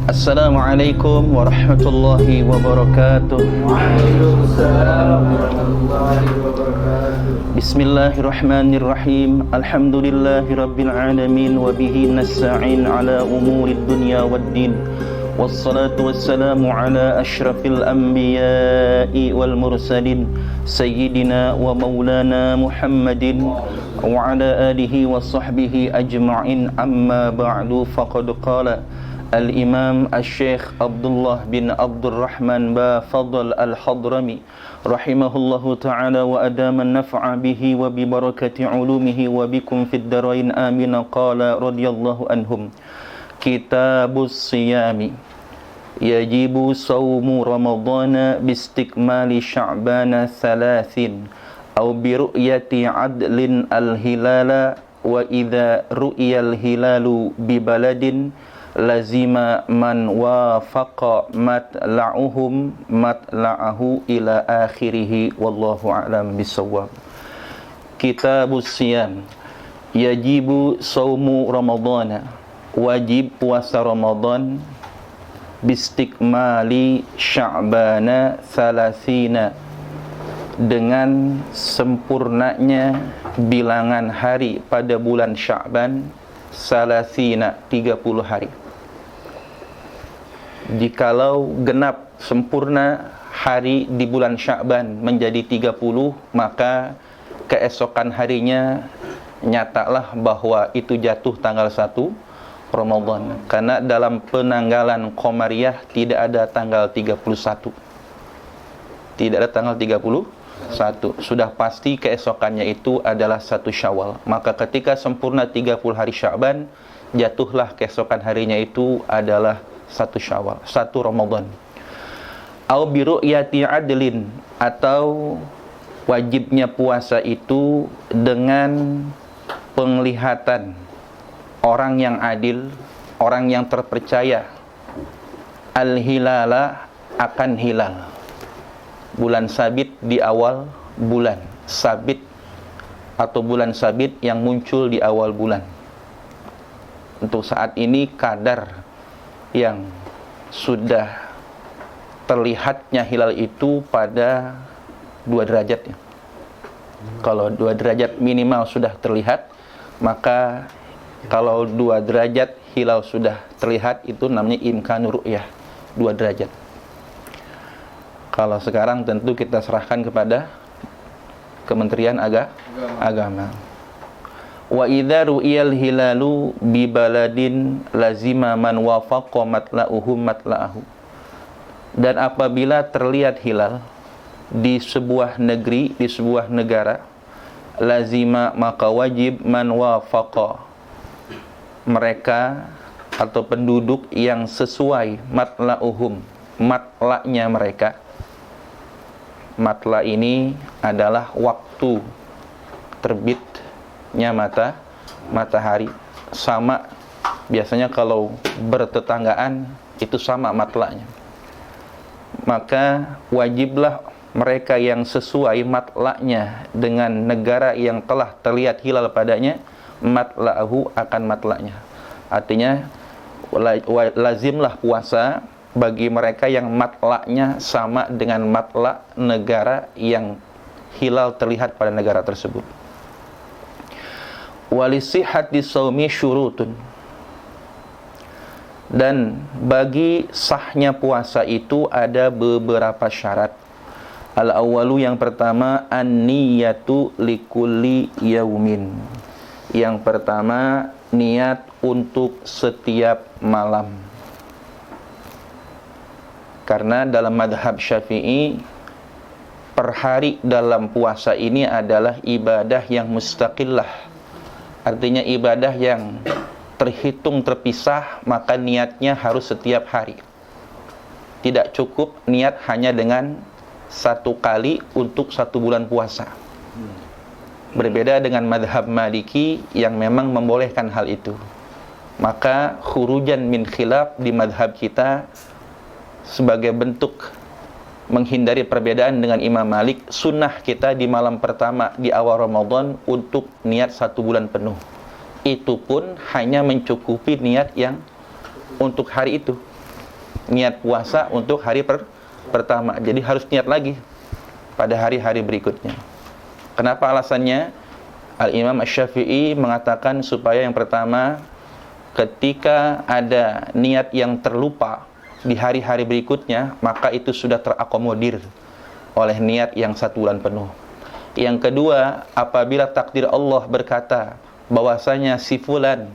Assalamualaikum warahmatullahi wabarakatuh. Waalaikumsalam warahmatullahi wabarakatuh. Bismillahirrahmanirrahim. Alhamdulillahi rabbil alamin wa bihi nasta'in ala umurid dunya waddin. Wassalatu wassalamu ala asyrafil anbiya'i wal mursalin sayyidina wa maulana Muhammadin wa ala alihi wa sahbihi ajma'in. Amma ba'du, faqad qala Al-Imam Al-Syeikh Abdullah bin Abdurrahman ba Fadl Al-Hadrami rahimahullahu ta'ala wa adama an-naf'a bihi wa bi barakati ulumihi wa bikum fid darain amin. Qala radhiyallahu anhum, Kitabus Siyami yajibu sawmu Ramadana bistikmali Sya'bana thalathin aw bi ru'yati adlin al-hilala wa idza ru'yal hilalu bi baladin lazima man wafaqa matla'uhum matla'ahu ila akhirih. Wallahu a'lam bissawab. Kitabus Siyam yajibu saumu Ramadana, wajib puasa Ramadan bistikmali Sya'bana thalathina, dengan sempurnanya bilangan hari pada bulan Sya'ban, thalathina 30 hari. Jikalau genap sempurna hari di bulan Sya'ban menjadi 30, maka keesokan harinya nyatalah bahwa itu jatuh tanggal 1 Ramadan. Karena dalam penanggalan Qamariyah tidak ada tanggal 31. Tidak ada tanggal 31. Sudah pasti keesokannya itu adalah 1 Syawal. Maka ketika sempurna 30 hari Sya'ban, jatuhlah keesokan harinya itu adalah 1 Syawal, 1 Ramadan. Au bi ru'yati adlin, atau wajibnya puasa itu dengan penglihatan orang yang adil, orang yang terpercaya, al-hilala, akan hilal, bulan sabit di awal bulan, sabit atau bulan sabit yang muncul di awal bulan. Untuk saat ini kadar yang sudah terlihatnya hilal itu pada 2 derajat ya. Kalau 2 derajat minimal sudah terlihat, maka kalau 2 derajat hilal sudah terlihat, itu namanya imkanu ru'yah, 2 derajat. Kalau sekarang tentu kita serahkan kepada Kementerian Agama. Wa idza ru'iyal hilalu bi baladin lazima man wafaqa matla'uhum matla'ahu. Dan apabila terlihat hilal di sebuah negeri, di sebuah negara, lazima, maka wajib man wafaqa, mereka atau penduduk yang sesuai matla'uhum, matla'nya mereka. Matla ini adalah waktu terbitnya matahari. Sama, biasanya kalau bertetanggaan itu sama matla'nya. Maka wajiblah mereka yang sesuai matla'nya dengan negara yang telah terlihat hilal padanya, matla'ahu, akan matla'nya. Artinya lazimlah puasa bagi mereka yang matla'nya sama dengan matla' negara yang hilal terlihat pada negara tersebut. Walisihhati shaumi syurutun, dan bagi sahnya puasa itu ada beberapa syarat. Al-awwalu, yang pertama, an-niyatu likulli yaumin. Yang pertama, niat untuk setiap malam. Karena dalam madhab Syafi'i, per hari dalam puasa ini adalah ibadah yang mustaqillah. Artinya ibadah yang terhitung terpisah, maka niatnya harus setiap hari. Tidak cukup niat hanya dengan 1 kali untuk 1 bulan puasa. Berbeda dengan madhab Maliki yang memang membolehkan hal itu. Maka khurujan min khilaf di madhab kita, sebagai bentuk menghindari perbedaan dengan Imam Malik, sunnah kita di malam pertama di awal Ramadan untuk niat 1 bulan penuh. Itu pun hanya mencukupi niat yang untuk hari itu. niat puasa untuk hari pertama. Jadi harus niat lagi pada hari-hari berikutnya. Kenapa alasannya? Al-Imam Asy-Syafi'i mengatakan supaya yang pertama, ketika ada niat yang terlupa di hari-hari berikutnya, maka itu sudah terakomodir oleh niat yang 1 bulan penuh. Yang kedua, apabila takdir Allah berkata bahwasanya si fulan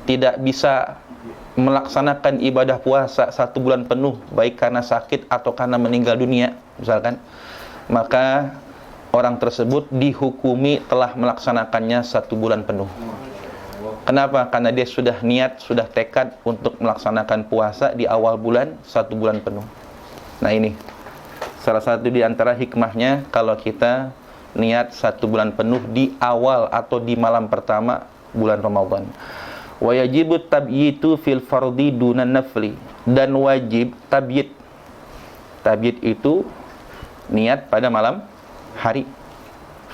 tidak bisa melaksanakan ibadah puasa 1 bulan penuh, baik karena sakit atau karena meninggal dunia misalkan, maka orang tersebut dihukumi telah melaksanakannya 1 bulan penuh. Kenapa? Karena dia sudah niat, sudah tekad untuk melaksanakan puasa di awal bulan 1 bulan penuh. Nah ini salah satu di antara hikmahnya kalau kita niat 1 bulan penuh di awal atau di malam pertama bulan Ramadan. Wa yajibu tabyitu fil fardhi dunan nafli, dan wajib tabyit. Tabyit itu niat pada malam hari.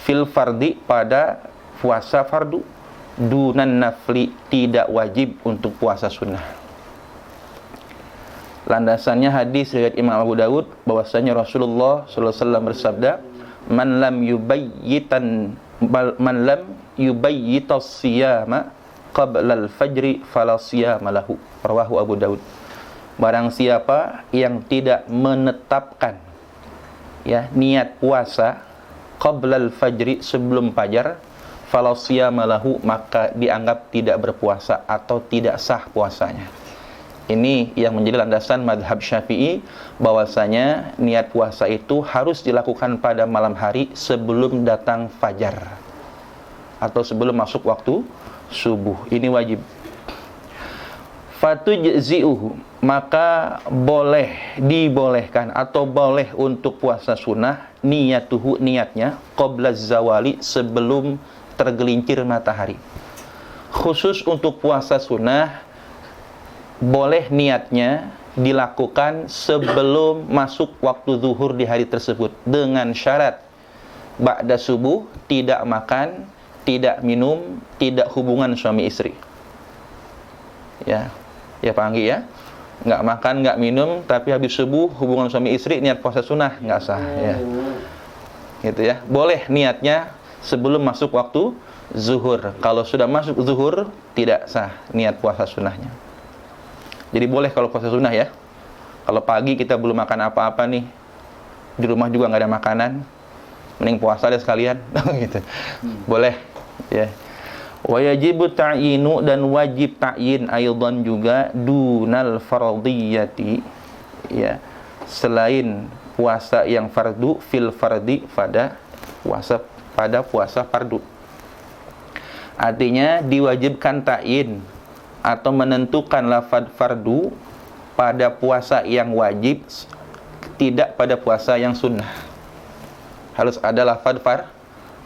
Fil fardhi pada puasa fardu, dunan nafli tidak wajib untuk puasa sunnah. Landasannya hadis riwayat Imam Abu Dawud bahwasanya Rasulullah sallallahu alaihi wasallam bersabda, man lam yubayyitas siyama qabla al-fajri fala siyama lahu. Rawahu Abu Dawud. Barang siapa yang tidak menetapkan niat puasa qabla al-fajri, sebelum fajar, fala siyama lahu, maka dianggap tidak berpuasa atau tidak sah puasanya. Ini yang menjadi landasan madhab Syafi'i, bahwasanya niat puasa itu harus dilakukan pada malam hari sebelum datang fajar atau sebelum masuk waktu subuh. Ini wajib. Fatujzi'uhu, maka dibolehkan atau boleh untuk puasa sunnah, niyatuhu, niatnya, qabla zawali, sebelum tergelincir matahari. Khusus untuk puasa sunnah, boleh niatnya dilakukan sebelum masuk waktu zuhur di hari tersebut, dengan syarat ba'da subuh tidak makan, tidak minum, tidak hubungan suami istri. Ya Pak Anggi ya, nggak makan, nggak minum, tapi habis subuh hubungan suami istri, niat puasa sunnah nggak sah ya. Gitu ya. Boleh niatnya sebelum masuk waktu zuhur. Kalau sudah masuk zuhur tidak sah niat puasa sunnahnya. Jadi boleh kalau puasa sunnah ya. Kalau pagi kita belum makan apa-apa nih, di rumah juga nggak ada makanan, mending puasa deh sekalian gitu. Boleh ya. Wa yajibu ta'yinu, dan wajib ta'yin aidan juga, dunal fardiyati ya, selain puasa yang fardu, fil fardi, pada puasa fardu. Artinya diwajibkan ta'yin atau menentukan lafaz fardu pada puasa yang wajib, tidak pada puasa yang sunnah. Harus ada lafaz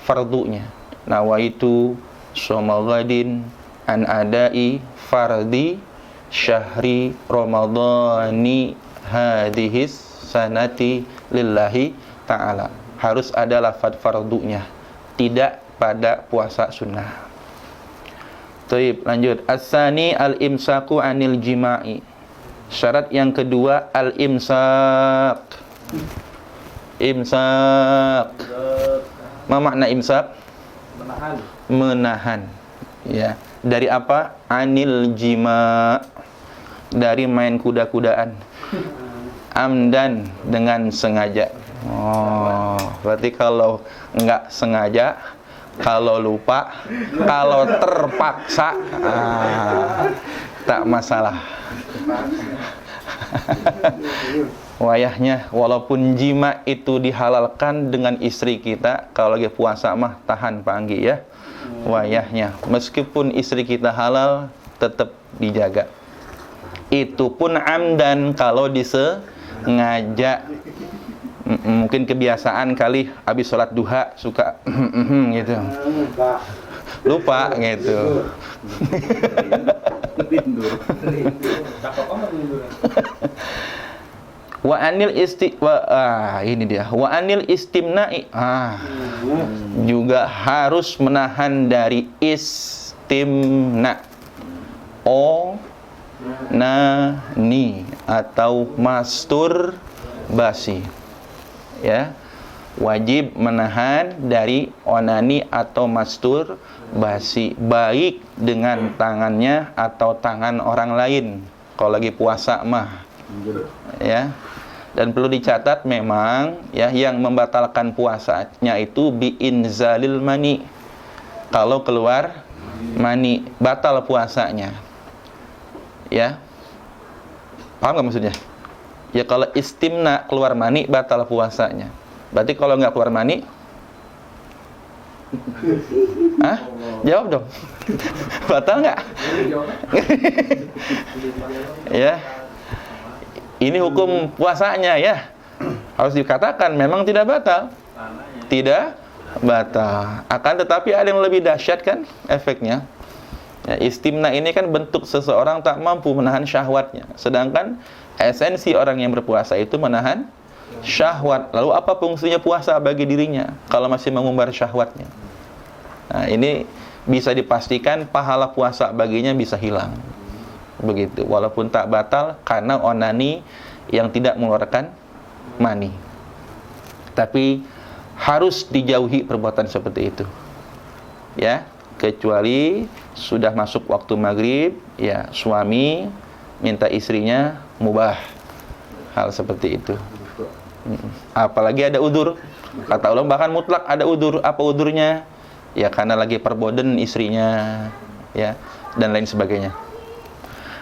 fardunya. Nawaitu shomagadin an adai fardi syahri ramadhani hadhis sanati lillahi ta'ala. Harus ada lafaz fardunya, tidak pada puasa sunnah. Baik, lanjut. As-sani al-imsaku anil jima'i. Syarat yang kedua al-imsak. Imsak. Apa makna imsak? Menahan. Ya. Dari apa? Anil jima'. Dari main kuda-kudaan. Amdan, dengan sengaja. Oh, berarti kalau enggak sengaja, kalau lupa, kalau terpaksa, tak masalah. Wayahnya, walaupun jima itu dihalalkan dengan istri kita, kalau lagi puasa mah tahan Pak Anggi ya. Wayahnya, meskipun istri kita halal, tetap dijaga. Itu pun amdan, kalau disengaja. Mungkin kebiasaan kali habis sholat duha suka gitu, lupa gitu. Wa anil istimna'i, juga harus menahan dari istimna. atau masturbasi. Ya, wajib menahan dari onani atau masturbasi, baik dengan tangannya atau tangan orang lain kalau lagi puasa mah. Ya. Dan perlu dicatat memang ya, yang membatalkan puasanya itu biinzalil mani. Kalau keluar mani batal puasanya. Ya. Paham gak maksudnya? Ya kalau istimna keluar mani batal puasanya. Berarti kalau nggak keluar mani, hah? Jawab dong. Batal nggak? Ya. Ini hukum puasanya ya. Harus dikatakan memang tidak batal. Tidak batal. Akan tetapi ada yang lebih dahsyat kan efeknya. Ya, istimna ini kan bentuk seseorang tak mampu menahan syahwatnya. Sedangkan esensi orang yang berpuasa itu menahan syahwat. Lalu apa fungsinya puasa bagi dirinya kalau masih mengumbar syahwatnya? Nah, ini bisa dipastikan pahala puasa baginya bisa hilang. Begitu, walaupun tak batal karena onani yang tidak mengeluarkan mani. Tapi harus dijauhi perbuatan seperti itu. Ya, kecuali sudah masuk waktu maghrib, ya suami minta istrinya mubah hal seperti itu. Apalagi ada udzur. Kata ulama bahkan mutlak ada udzur. Apa udzurnya? Ya karena lagi perboden istrinya, ya, dan lain sebagainya.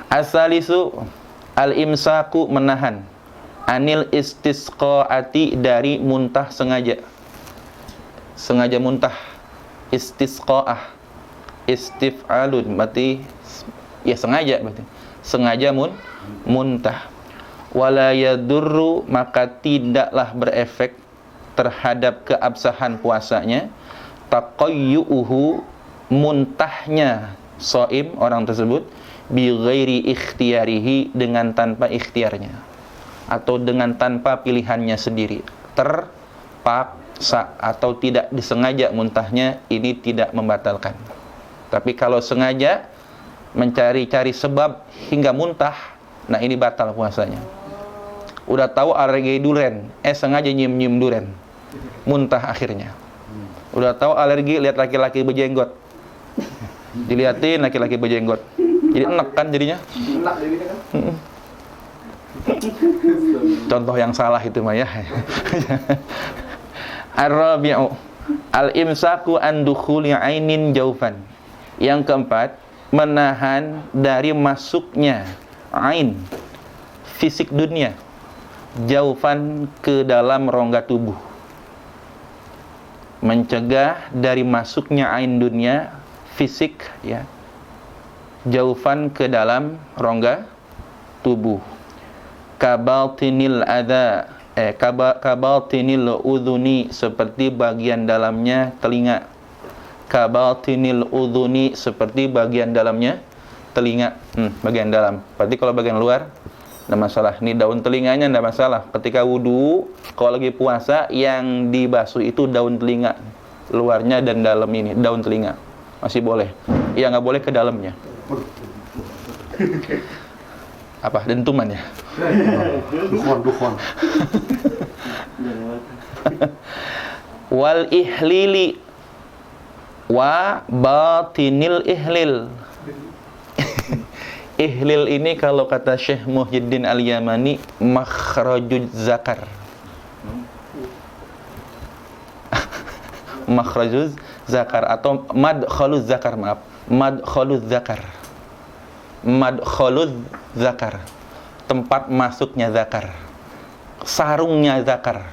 Asalisu al-imsaku menahan anil istisqaati dari muntah sengaja. Sengaja muntah. Istisqaah. Istif'alun berarti ya sengaja berarti. Sengaja muntah. Wala yadurru maka tidaklah berefek terhadap keabsahan puasanya taqayyuhu muntahnya shaim orang tersebut bi ghairi ikhtiyarihi dengan tanpa ikhtiarnya atau dengan tanpa pilihannya sendiri, terpaksa atau tidak disengaja muntahnya, ini tidak membatalkan. Tapi kalau sengaja mencari-cari sebab hingga muntah, nah ini batal puasanya. Udah tahu alergi duren, sengaja nyium-nyium duren, muntah akhirnya. Udah tahu alergi lihat laki-laki berjenggot, dilihatin laki-laki berjenggot, jadi enak kan jadinya. Contoh yang salah itu mah ya. Ar-rabi'u al-imsaku an dukhuli ainin jaufan. Yang keempat, menahan dari masuknya ain, fisik dunia, jaufan ke dalam rongga tubuh. Mencegah dari masuknya ain dunia, fisik ya, jaufan ke dalam rongga tubuh. Kabaltinil adha, kabaltinil udhuni, seperti bagian dalamnya telinga. Kabaltinil udhuni, seperti bagian dalamnya telinga. Bagian dalam. Berarti kalau bagian luar enggak masalah. Ini daun telinganya enggak masalah. Ketika wudu, kalau lagi puasa yang dibasuh itu daun telinga, luarnya dan dalam ini, daun telinga. Masih boleh. Ya enggak boleh ke dalamnya. Apa? Dentuman ya? Dukhon. Wal ihlili wa batinil ihlil. Ihlil ini kalau kata Syekh Muhyiddin Al-Yamani makhrajuz zakar. Makhrajuz zakar atau madkhaluz zakar, maaf. Madkhaluz zakar. Madkhaluz zakar. Tempat masuknya zakar. Sarungnya zakar.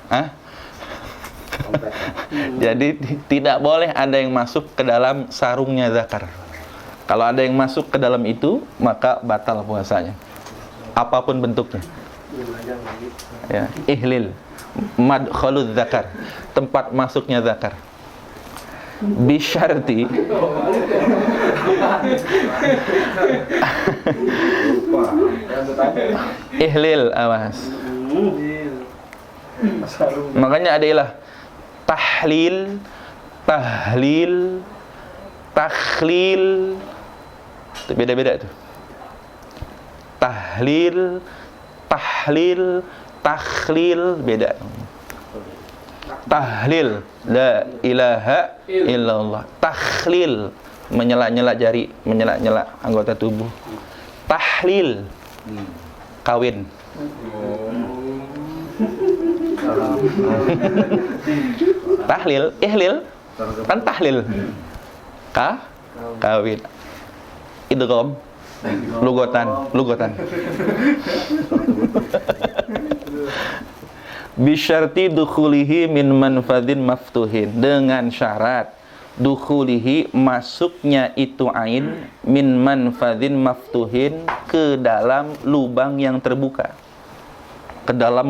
Hah? Jadi tidak boleh ada yang masuk ke dalam sarungnya zakar. Kalau ada yang masuk ke dalam itu, maka batal puasanya. Apapun bentuknya. Ya, ihlil, madkhaluz zakar, tempat masuknya zakar. Bisyarti ihlil, awas. Makanya ada ilah tahlil, tahlil, takhlil. Itu beda-beda tuh. tahlil, tahlil, takhlil beda. Tahlil la ilaha illallah. Takhlil menyela-nyela jari, menyela-nyela anggota tubuh. Tahlil kawin. Tahlil, ihlil kan tahlil. Kawin. Idgham lugotan. Bisyarti dukhulihi min manfadhin maftuhin, dengan syarat dukhulihi masuknya itu ain min manfadhin maftuhin ke dalam lubang yang terbuka, ke dalam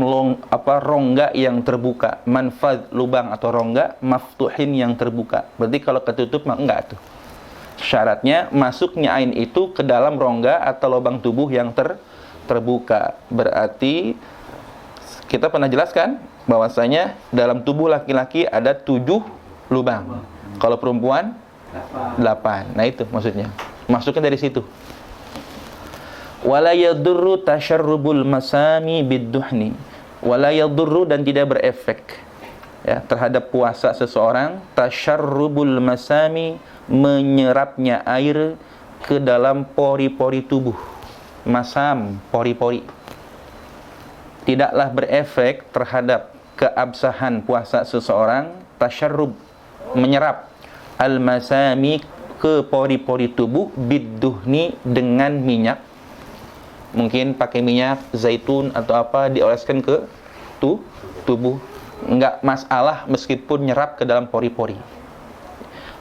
rongga yang terbuka. Manfadh lubang atau rongga, maftuhin yang terbuka. Berarti kalau ketutup mah enggak tuh. Syaratnya masuknya ain itu ke dalam rongga atau lubang tubuh yang terbuka. Berarti kita pernah jelaskan bahwasanya dalam tubuh laki-laki ada 7 lubang. Kalau perempuan 8. Nah itu maksudnya. Masuknya dari situ. Wala yadurru tasyarrubul masami bidduhni. Wala yadurru, dan tidak berefek ya terhadap puasa seseorang tasyarrubul masami, menyerapnya air ke dalam pori-pori tubuh. Masam, pori-pori. Tidaklah berefek terhadap keabsahan puasa seseorang tasyarrub, menyerap al-masami, ke pori-pori tubuh, bidduhni, dengan minyak. Mungkin pakai minyak zaitun atau apa, dioleskan ke tubuh. Enggak masalah meskipun nyerap ke dalam pori-pori.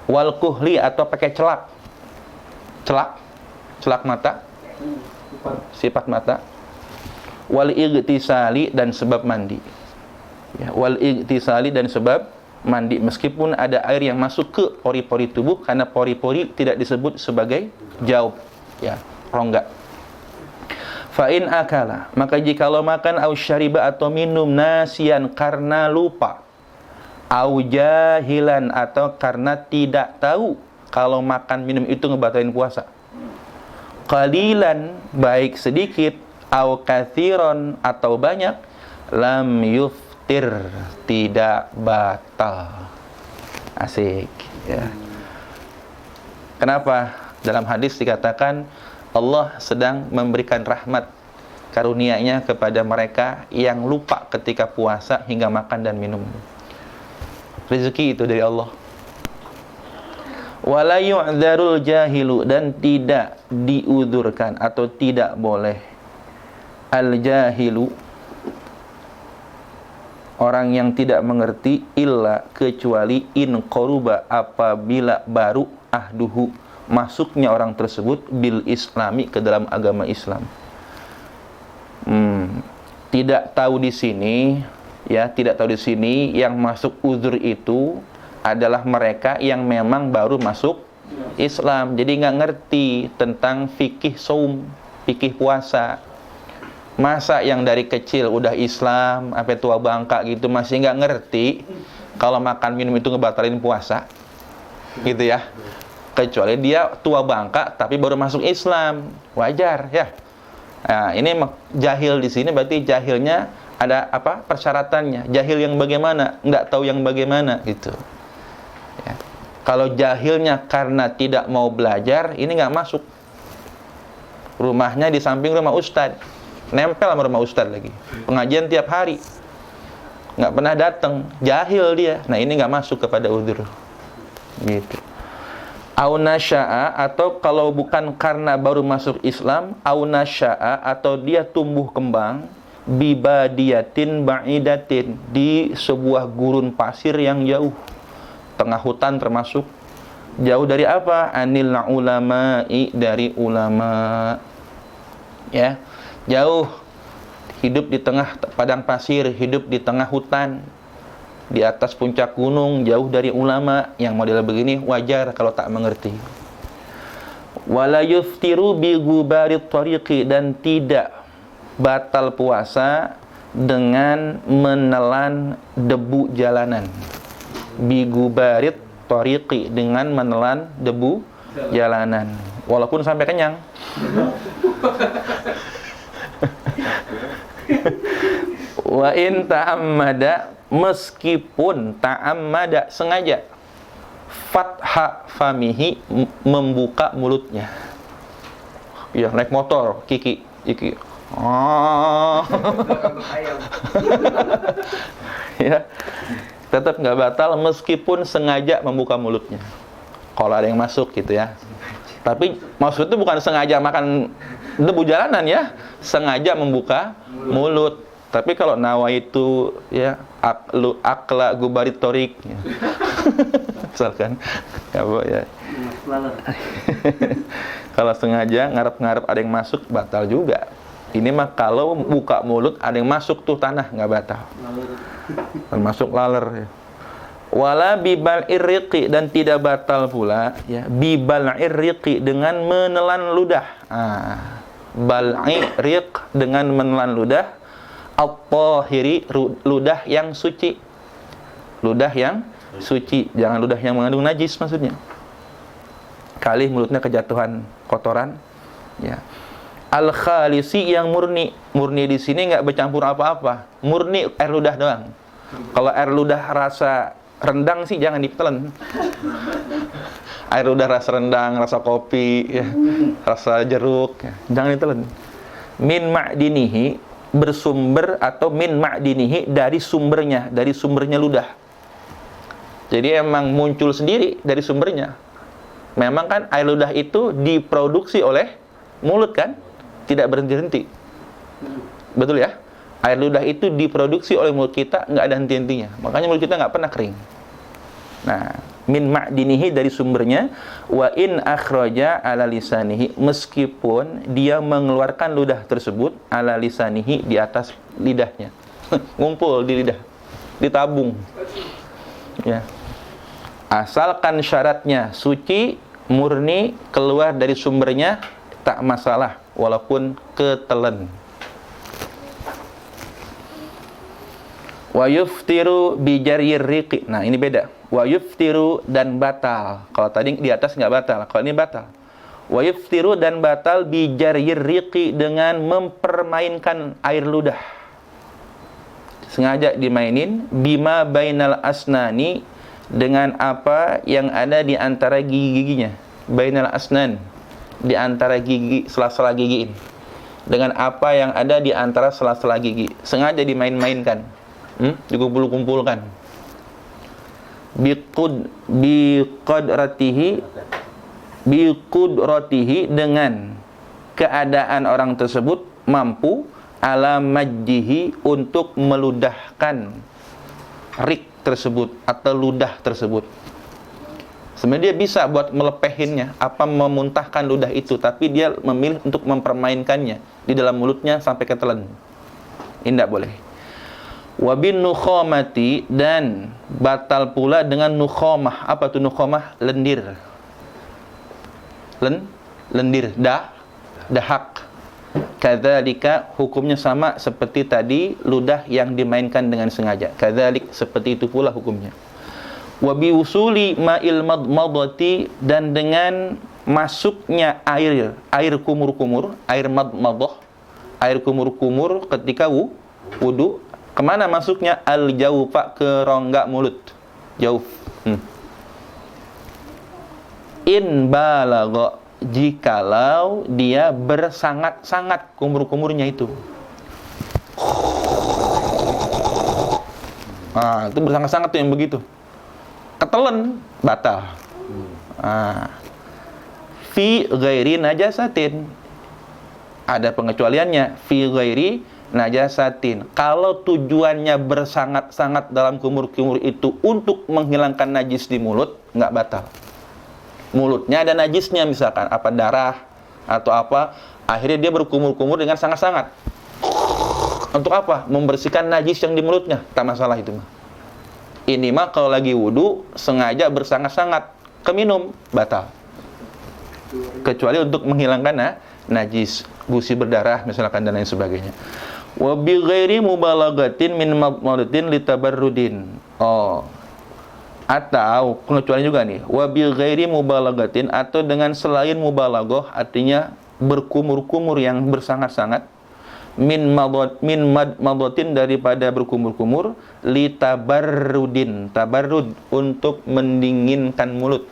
Wal kuhli, atau pakai celak mata, sifat mata. Wal igtisali, dan sebab mandi ya, wal igtisali, dan sebab mandi, meskipun ada air yang masuk ke pori-pori tubuh, karena pori-pori tidak disebut sebagai jaub ya, rongga. Fa in akala, maka jikalau makan, au syariba, atau minum, nasian, karena lupa, au jahilan, atau karena tidak tahu kalau makan minum itu ngebatalin puasa, qalilan, baik sedikit, au kathiron, atau banyak, lam yuftir, tidak batal. Asik ya. Kenapa? Dalam hadis dikatakan Allah sedang memberikan rahmat karunia-Nya kepada mereka yang lupa ketika puasa hingga makan dan minum. Rezeki itu dari Allah. Wala yu'dzarul jahilu, dan tidak diuzurkan atau tidak boleh al-jahilu, orang yang tidak mengerti, illa, kecuali in qaruba, apabila baru ahduhu, masuknya orang tersebut, bil islami, ke dalam agama Islam. Tidak tahu di sini ya, tidak tahu di sini yang masuk uzur itu adalah mereka yang memang baru masuk Islam, jadi nggak ngerti tentang fikih saum, fikih puasa. Masa yang dari kecil udah Islam sampai tua bangka gitu masih nggak ngerti kalau makan minum itu ngebatalin puasa gitu ya, kecuali dia tua bangka tapi baru masuk Islam, wajar ya. Nah, ini jahil di sini berarti jahilnya ada apa persyaratannya, jahil yang bagaimana, nggak tahu yang bagaimana gitu ya. Kalau jahilnya karena tidak mau belajar, ini nggak masuk. Rumahnya di samping rumah ustadz, nempel sama rumah ustadz lagi, pengajian tiap hari, nggak pernah datang, jahil dia. Nah ini nggak masuk kepada uzur gitu. Au nasya'a, atau kalau bukan karena baru masuk Islam, au nasya'a, atau dia tumbuh kembang, bibadiyatin ba'idatin, di sebuah gurun pasir yang jauh, tengah hutan termasuk, jauh dari apa? Anil ulama'i, dari ulama ya, jauh, hidup di tengah padang pasir, hidup di tengah hutan, di atas puncak gunung, jauh dari ulama. Yang model begini wajar kalau tak mengerti. Wala yuftiru bi gubarit tariqi, dan tidak batal puasa dengan menelan debu jalanan. Bi gubarit tariqi, dengan menelan debu jalanan, walaupun sampai kenyang. Wa in ta'ammada, meskipun ta'ammada sengaja, fatha famihi, membuka mulutnya. Ya, naik motor, Kiki. Oh. Ya, tetap nggak batal meskipun sengaja membuka mulutnya. Kalau ada yang masuk gitu ya. Tapi maksud itu bukan sengaja makan debu jalanan ya, sengaja membuka mulut. Tapi kalau nawa itu ya akla gubarit torik ya. Misalkan apa ya. Kalau sengaja ngarep-ngarep ada yang masuk batal juga. Ini mah kalau buka mulut ada yang masuk tuh tanah nggak batal. Termasuk laler ya. Wala bibal irriqi, dan tidak batal pula ya bibal irriqi, dengan menelan ludah. Bal'i riq, dengan menelan ludah, at-tahiri, ludah yang suci. Ludah yang suci, jangan ludah yang mengandung najis maksudnya. Kali mulutnya kejatuhan kotoran ya. Al-khalisi, yang murni. Murni di sini nggak bercampur apa-apa, murni air ludah doang. Kalau air ludah rasa rendang sih jangan ditelan. Air ludah rasa rendang, rasa kopi ya, rasa jeruk ya, jangan ditelan. Min ma'dinihi, bersumber, atau min ma'dinihi, dari sumbernya ludah. Jadi emang muncul sendiri dari sumbernya. Memang kan air ludah itu diproduksi oleh mulut kan, tidak berhenti-henti. Betul ya? Air ludah itu diproduksi oleh mulut kita, nggak ada henti-hentinya. Makanya mulut kita nggak pernah kering. Nah, min ma'dinihi, dari sumbernya. Wa in akhraja ala lisanihi, meskipun dia mengeluarkan ludah tersebut ala lisanihi, di atas lidahnya. Ngumpul di lidah, ditabung. Ya. Asalkan syaratnya suci, murni, keluar dari sumbernya, tak masalah walaupun ketelan. Wa yuftiru bi jarir riqi. Nah, ini beda. Wa yuftiru, dan batal. Kalau tadi di atas nggak batal, kalau ini batal. Wa yuftiru, dan batal bi jarir riqi, dengan mempermainkan air ludah. Sengaja dimainin, bima bainal asnani, dengan apa yang ada di antara gigi-giginya. Bainal asnan, di antara gigi, sela-sela gigi ini. Dengan apa yang ada di antara sela-sela gigi. Sengaja dimain-mainkan. Dikumpul-kumpulkan. Biqudratihi, dengan keadaan orang tersebut mampu, ala majjihi, untuk meludahkan rik tersebut atau ludah tersebut. Sebenarnya dia bisa buat melepehinnya, memuntahkan ludah itu, tapi dia memilih untuk mempermainkannya di dalam mulutnya sampai ketelan. Ini tidak boleh. Wabin nukhamati, dan batal pula dengan nukhamah. Apa itu nukhamah? Lendir. Lendir. Dahak. Kadzalika, hukumnya sama seperti tadi, ludah yang dimainkan dengan sengaja. Kadzalik, seperti itu pula hukumnya. Wabi usuli ma'il madmadati, dan dengan masuknya air kumur-kumur, air madmadah, air kumur-kumur ketika wudu. Kemana masuknya? Al-jawfa, ke rongga mulut. Jauf. In balagha, jikalau dia bersangat-sangat kumur-kumurnya itu. Nah, itu bersangat-sangat tuh yang begitu. Ketelan, batal. Fi ghairi najasatin. Ada pengecualiannya. Fi ghairi najasatin. Kalau tujuannya bersangat-sangat dalam kumur-kumur itu untuk menghilangkan najis di mulut, nggak batal. Mulutnya ada najisnya, misalkan apa darah atau apa, akhirnya dia berkumur-kumur dengan sangat-sangat. Untuk apa? Membersihkan najis yang di mulutnya, tak masalah itu mah. Ini mah kalau lagi wudu sengaja bersangat-sangat keminum, batal. Kecuali untuk menghilangkan najis, gusi berdarah misalkan dan lain sebagainya. Wa bi ghairi mubalaghatin min madmadatin litabarrudin. Atau pengecualian juga nih, wa bi ghairi mubalaghatin, atau dengan selain mubalaghah, artinya berkumur-kumur yang bersangat-sangat, Madotin daripada berkumur-kumur, litabarrudin, tabarrud untuk mendinginkan mulut.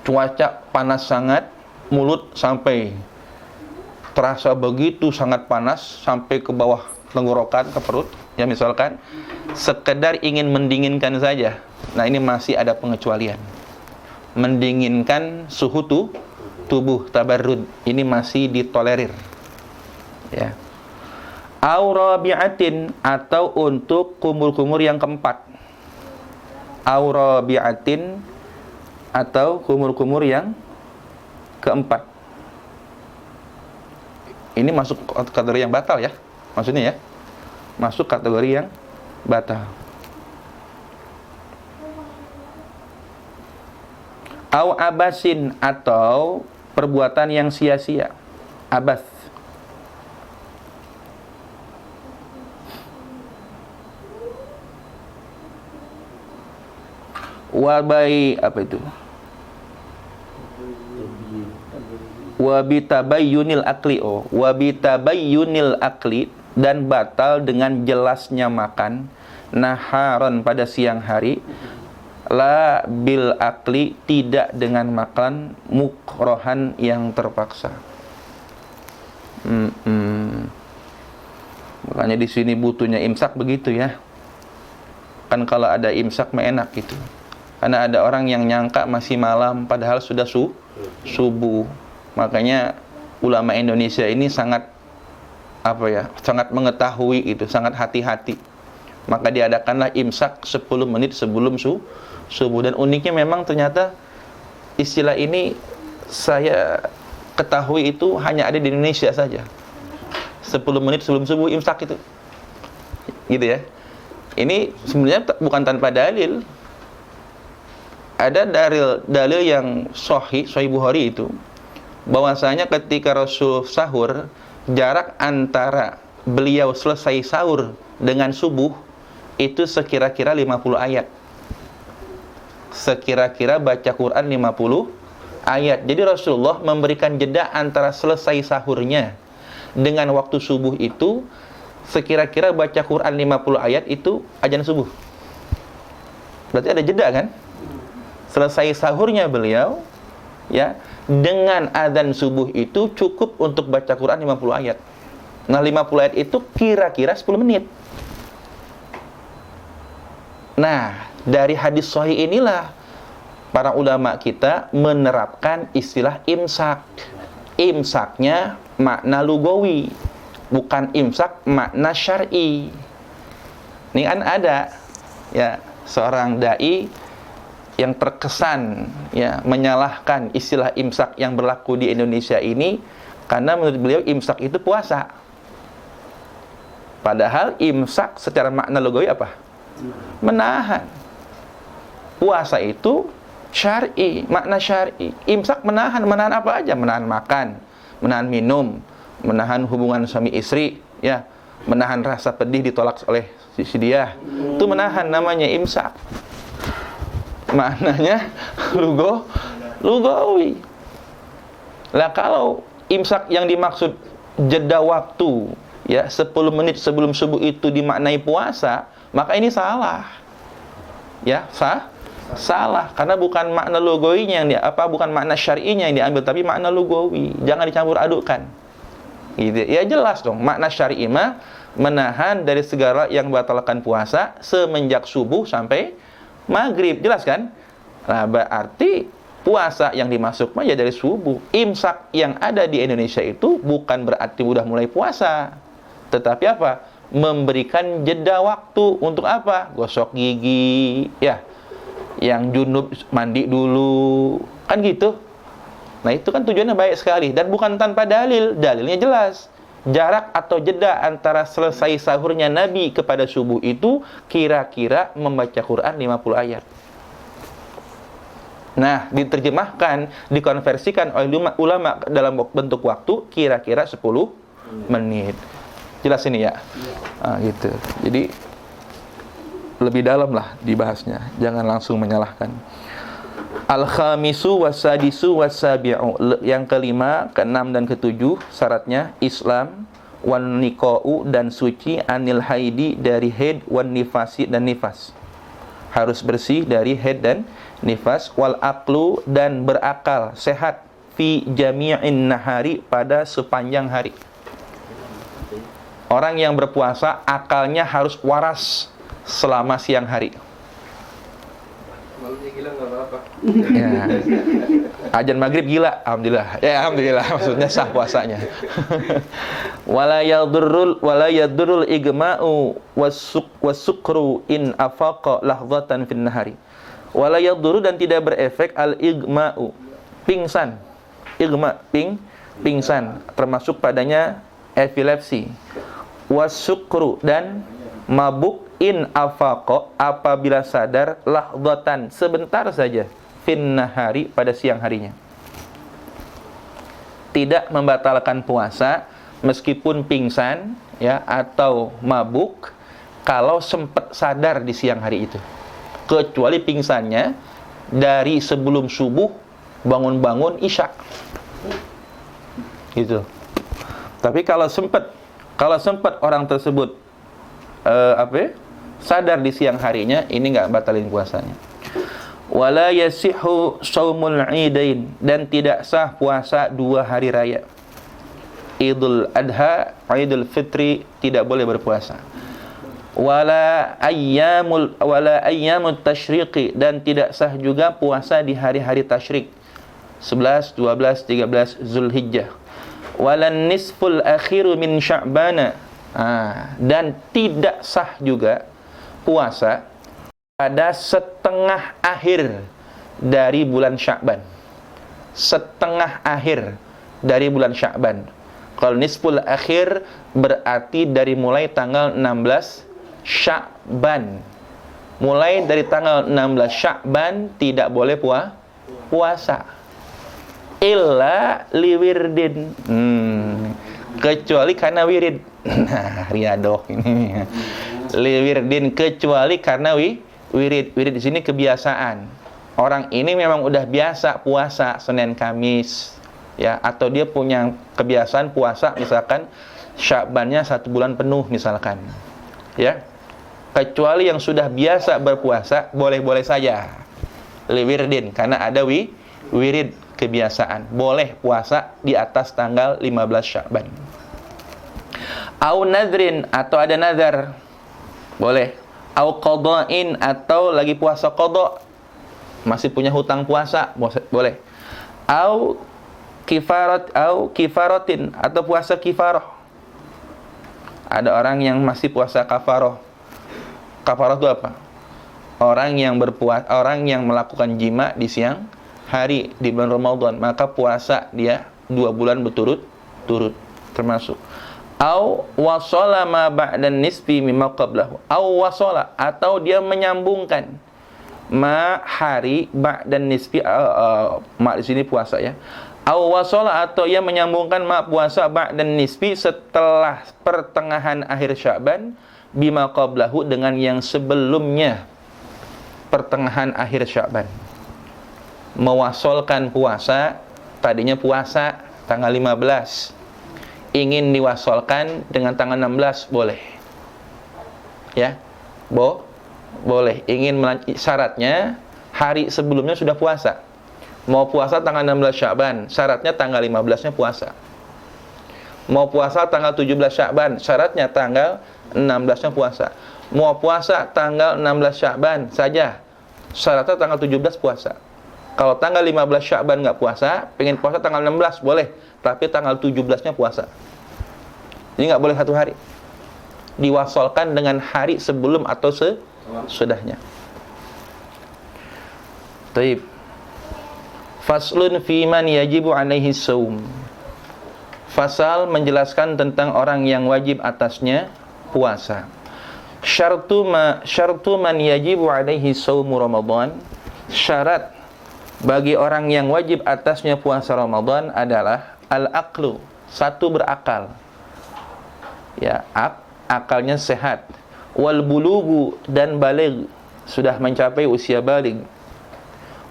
Cuaca panas sangat, mulut sampai terasa begitu sangat panas sampai ke bawah tenggorokan, ke perut, ya misalkan sekedar ingin mendinginkan saja. Nah, ini masih ada pengecualian. Mendinginkan suhu tubuh, tabarrud, ini masih ditolerir. Ya. Aurabi'atin, atau untuk kumur-kumur yang keempat. Aurabi'atin, atau kumur-kumur yang keempat. Ini masuk kategori yang batal ya, maksudnya ya, masuk kategori yang batal. Au abasin, atau perbuatan yang sia-sia. Abas. Wabai, apa itu? Wabitabayyunil akli, wabitabayyunil akli, dan batal dengan jelasnya makan, naharon pada siang hari, la bil akli, tidak dengan makan mukrohan yang terpaksa. Makanya di sini butuhnya imsak begitu ya. Kan kalau ada imsak mah enak gitu. Karena ada orang yang nyangka masih malam padahal sudah subuh. Makanya ulama Indonesia ini sangat sangat mengetahui itu, sangat hati-hati. Maka diadakanlah imsak 10 menit sebelum subuh. Dan uniknya memang ternyata istilah ini saya ketahui itu hanya ada di Indonesia saja. 10 menit sebelum subuh imsak itu. Gitu ya. Ini sebenarnya bukan tanpa dalil. Ada dalil yang sahih Bukhari itu, bahwasanya ketika Rasul sahur, jarak antara beliau selesai sahur dengan subuh itu sekira-kira 50 ayat. Sekira-kira baca Quran 50 ayat. Jadi Rasulullah memberikan jeda antara selesai sahurnya dengan waktu subuh itu, sekira-kira baca Quran 50 ayat itu azan subuh. Berarti ada jeda kan? Selesai sahurnya beliau, ya, dengan azan subuh itu cukup untuk baca Quran 50 ayat. Nah, 50 ayat itu kira-kira 10 menit. Nah, dari hadis sahih inilah para ulama kita menerapkan istilah imsak. Imsaknya makna lugawi, bukan imsak makna syar'i. Ini kan ada ya seorang dai yang terkesan ya menyalahkan istilah imsak yang berlaku di Indonesia ini, karena menurut beliau imsak itu puasa. Padahal imsak secara makna lugawi apa? Menahan. Puasa itu syar'i, makna syar'i. Imsak menahan apa aja? Menahan makan, menahan minum, menahan hubungan suami istri, ya, menahan rasa pedih ditolak oleh si dia. Itu menahan, namanya imsak. Maknanya lugawi. Lah kalau imsak yang dimaksud jeda waktu ya 10 menit sebelum subuh itu dimaknai puasa, maka ini salah. Ya, salah karena bukan makna lugawinya yang bukan makna syar'inya yang diambil, tapi makna lugawi. Jangan dicampur adukkan. Gitu. Ya jelas dong, makna syar'i mah menahan dari segala yang membatalkan puasa semenjak subuh sampai maghrib, jelas kan? Nah, berarti puasa yang dimaksud mah ya dari subuh. Imsak yang ada di Indonesia itu bukan berarti udah mulai puasa, tetapi apa? Memberikan jeda waktu untuk apa? Gosok gigi, ya. Yang junub mandi dulu, kan gitu. Nah, itu kan tujuannya baik sekali dan bukan tanpa dalil. Dalilnya jelas. Jarak atau jeda antara selesai sahurnya Nabi kepada subuh itu kira-kira membaca Quran 50 ayat. Nah, diterjemahkan, dikonversikan oleh ulama dalam bentuk waktu kira-kira 10 menit. Jelas ini ya? Nah, gitu. Jadi lebih dalam lah dibahasnya. Jangan langsung menyalahkan. Al-khamisu wasadisu wasabi'u. Yang kelima, keenam dan ketujuh syaratnya Islam, wan niqa'u dan suci, anil haidi dari haid, wan nifasi dan nifas. Harus bersih dari haid dan nifas, wal aqlu dan berakal, sehat, fi jami'in nahari pada sepanjang hari. Orang yang berpuasa akalnya harus waras selama siang hari. Malamnya gila nggak apa-apa. Ya. Ajan maghrib gila, alhamdulillah. Ya alhamdulillah, maksudnya sah puasanya. Wala yadurrul igma'u wasukru in afaqa lahzatan fin nahari. Wala yadurru dan tidak berefek al igma'u, pingsan. Igma, pingsan, termasuk padanya epilepsi. Wasukru dan mabuk in afaqa apabila sadar lahdzatan sebentar saja fin nahari pada siang harinya. Tidak membatalkan puasa meskipun pingsan ya atau mabuk kalau sempat sadar di siang hari itu. Kecuali pingsannya dari sebelum subuh bangun-bangun isya. Gitu. Tapi kalau sempat orang tersebut sadar di siang harinya, ini enggak batalin puasanya. Wala yasihu shaumul idain dan tidak sah puasa 2 hari raya. Idul Adha, Idul Fitri tidak boleh berpuasa. Wala ayyamut tasyriqi dan tidak sah juga puasa di hari-hari tasyrik. 11, 12, 13 Zulhijjah. Walan nisful akhiru min Sya'bana. Dan tidak sah juga puasa pada setengah akhir dari bulan Sya'ban. Setengah akhir dari bulan Sya'ban. Kalau nisful akhir berarti dari mulai tanggal 16 Sya'ban. Mulai dari tanggal 16 Sya'ban tidak boleh puasa. Illa liwirdin. Kecuali karena wirid. Nah, riadoh ini. Liwirdin kecuali karena wirid. Wirid di sini kebiasaan. Orang ini memang udah biasa puasa Senin Kamis, ya, atau dia punya kebiasaan puasa misalkan Sya'bannya 1 bulan penuh misalkan. Ya. Kecuali yang sudah biasa berpuasa boleh-boleh saja. Liwirdin karena ada wirid kebiasaan. Boleh puasa di atas tanggal 15 Sya'ban. Au nadrin atau ada nazar. Boleh. Au qada'in atau lagi puasa qada. Masih punya hutang puasa, boleh. Au kifaratin atau puasa kifarah. Ada orang yang masih puasa kafarah. Kafarah itu apa? Orang yang melakukan jima di siang hari di bulan Ramadan, maka puasa dia 2 bulan berturut-turut termasuk. Au wasala ma ba'dan nisfi mimma qablahu. Au wasala atau dia menyambungkan ma hari ba'dan nisfi ma di sini puasa ya. Au wasala atau ia menyambungkan ma puasa ba'dan nisfi setelah pertengahan akhir Sya'ban bima qablahu dengan yang sebelumnya pertengahan akhir Sya'ban. Mewasolkan puasa, tadinya puasa tanggal 15, ingin diwasolkan dengan tanggal 16 boleh. Ya. Boleh. Syaratnya hari sebelumnya sudah puasa. Mau puasa tanggal 16 Sya'ban, syaratnya tanggal 15-nya puasa. Mau puasa tanggal 17 Sya'ban, syaratnya tanggal 16-nya puasa. Mau puasa tanggal 16 Sya'ban saja, syaratnya tanggal 17 puasa. Kalau tanggal 15 Sya'ban nggak puasa, pengen puasa tanggal 16 boleh, tapi tanggal 17-nya puasa. Jadi nggak boleh 1 hari. Diwasolkan dengan hari sebelum atau sesudahnya. Taib. Faslun fi man yajibu alaihi shaum. Fasal menjelaskan tentang orang yang wajib atasnya puasa. Syartu man yajibu alaihi shaumu Ramadan. Syarat bagi orang yang wajib atasnya puasa Ramadan adalah al-aqlu, satu berakal. Ya, akalnya sehat. Wal bulugu dan baligh, sudah mencapai usia baligh.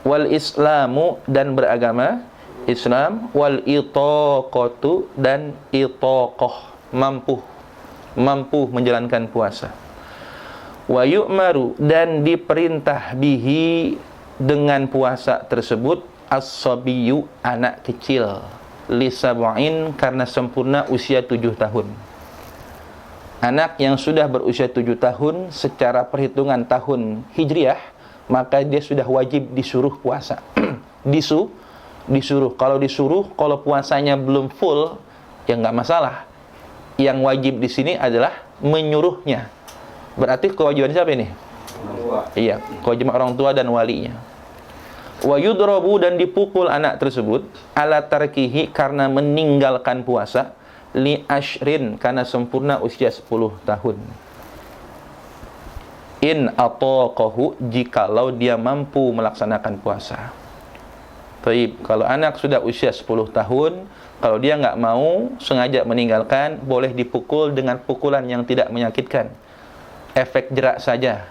wal islamu dan beragama Islam, wal itaqatu dan itaqah, mampu menjalankan puasa. Wa yu'maru dan diperintah bihi dengan puasa tersebut as-sabiyyu anak kecil li sab'in karena sempurna usia 7 tahun. Anak yang sudah berusia 7 tahun secara perhitungan tahun Hijriah, maka dia sudah wajib disuruh puasa. Disuruh. Kalau disuruh, kalau puasanya belum full, ya nggak masalah. Yang wajib di sini adalah menyuruhnya. Berarti kewajiban siapa ini? Iya, kewajiban orang tua dan walinya. Wa yudrabu dan dipukul anak tersebut ala tarkihi karena meninggalkan puasa, li ashrin karena sempurna usia 10 tahun. In ataqahu jikalau dia mampu melaksanakan puasa. Baik, kalau anak sudah usia 10 tahun, kalau dia nggak mau, sengaja meninggalkan, boleh dipukul dengan pukulan yang tidak menyakitkan. Efek jerak saja.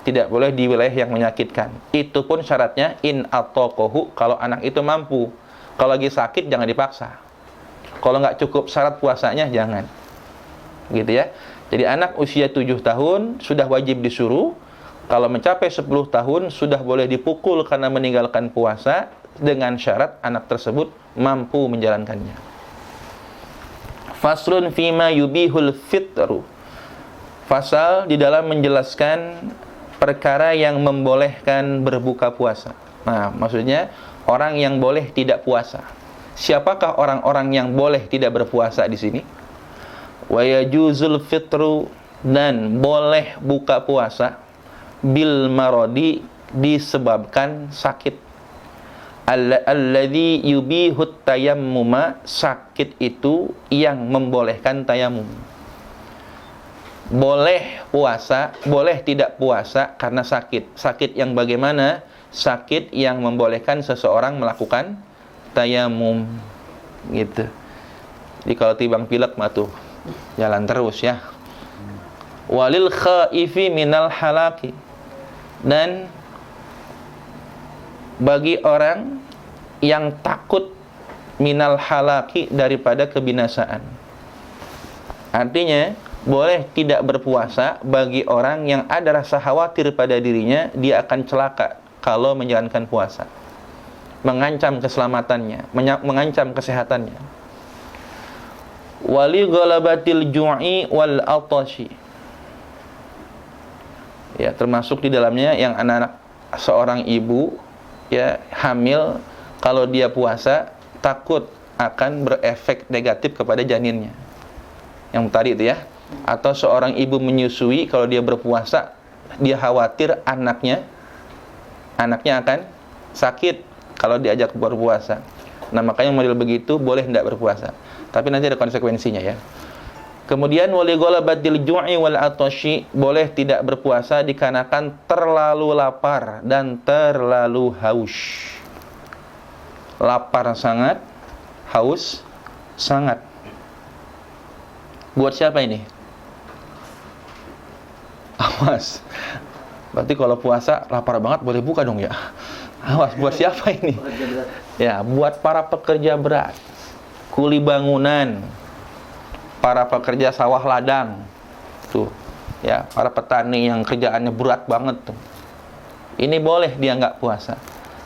Tidak boleh di wilayah yang menyakitkan. Itu pun syaratnya in ataqahu, kalau anak itu mampu. Kalau lagi sakit jangan dipaksa. Kalau nggak cukup syarat puasanya jangan. Gitu ya. Jadi anak usia 7 tahun sudah wajib disuruh. Kalau mencapai 10 tahun sudah boleh dipukul karena meninggalkan puasa, dengan syarat anak tersebut mampu menjalankannya. Faslun fima yubihul fitru. Fasal di dalam menjelaskan perkara yang membolehkan berbuka puasa. Nah, maksudnya orang yang boleh tidak puasa. Siapakah orang-orang yang boleh tidak berpuasa di sini? Wa yajuzul fitru dan boleh buka puasa bil maradi disebabkan sakit. Alladzi yubihut tayammuma, sakit itu yang membolehkan tayamum. Boleh puasa, boleh tidak puasa karena sakit. Sakit yang bagaimana? Sakit yang membolehkan seseorang melakukan tayamum. Gitu. Jadi kalau tibang pilek mah tuh jalan terus ya. Walil khaifi minal halaki, dan bagi orang yang takut minal halaki daripada kebinasaan. Artinya boleh tidak berpuasa bagi orang yang ada rasa khawatir pada dirinya dia akan celaka kalau menjalankan puasa, mengancam keselamatannya, mengancam kesehatannya. Wali ghalabatil ju'i wal atashi, ya termasuk di dalamnya yang anak-anak seorang ibu ya hamil, kalau dia puasa takut akan berefek negatif kepada janinnya. Yang tadi itu ya. Atau seorang ibu menyusui, kalau dia berpuasa dia khawatir anaknya akan sakit kalau diajak berpuasa. Nah, makanya model begitu boleh tidak berpuasa. Tapi nanti ada konsekuensinya ya. Kemudian wali ghalabatil ju'i wal atashi, boleh tidak berpuasa dikarenakan terlalu lapar dan terlalu haus. Lapar sangat, haus sangat. Buat siapa ini? Awas. Berarti kalau puasa lapar banget boleh buka dong ya. Awas, buat siapa ini? Ya, buat para pekerja berat, kuli bangunan, para pekerja sawah ladang, tuh, ya, para petani yang kerjaannya berat banget tuh. Ini boleh dia nggak puasa,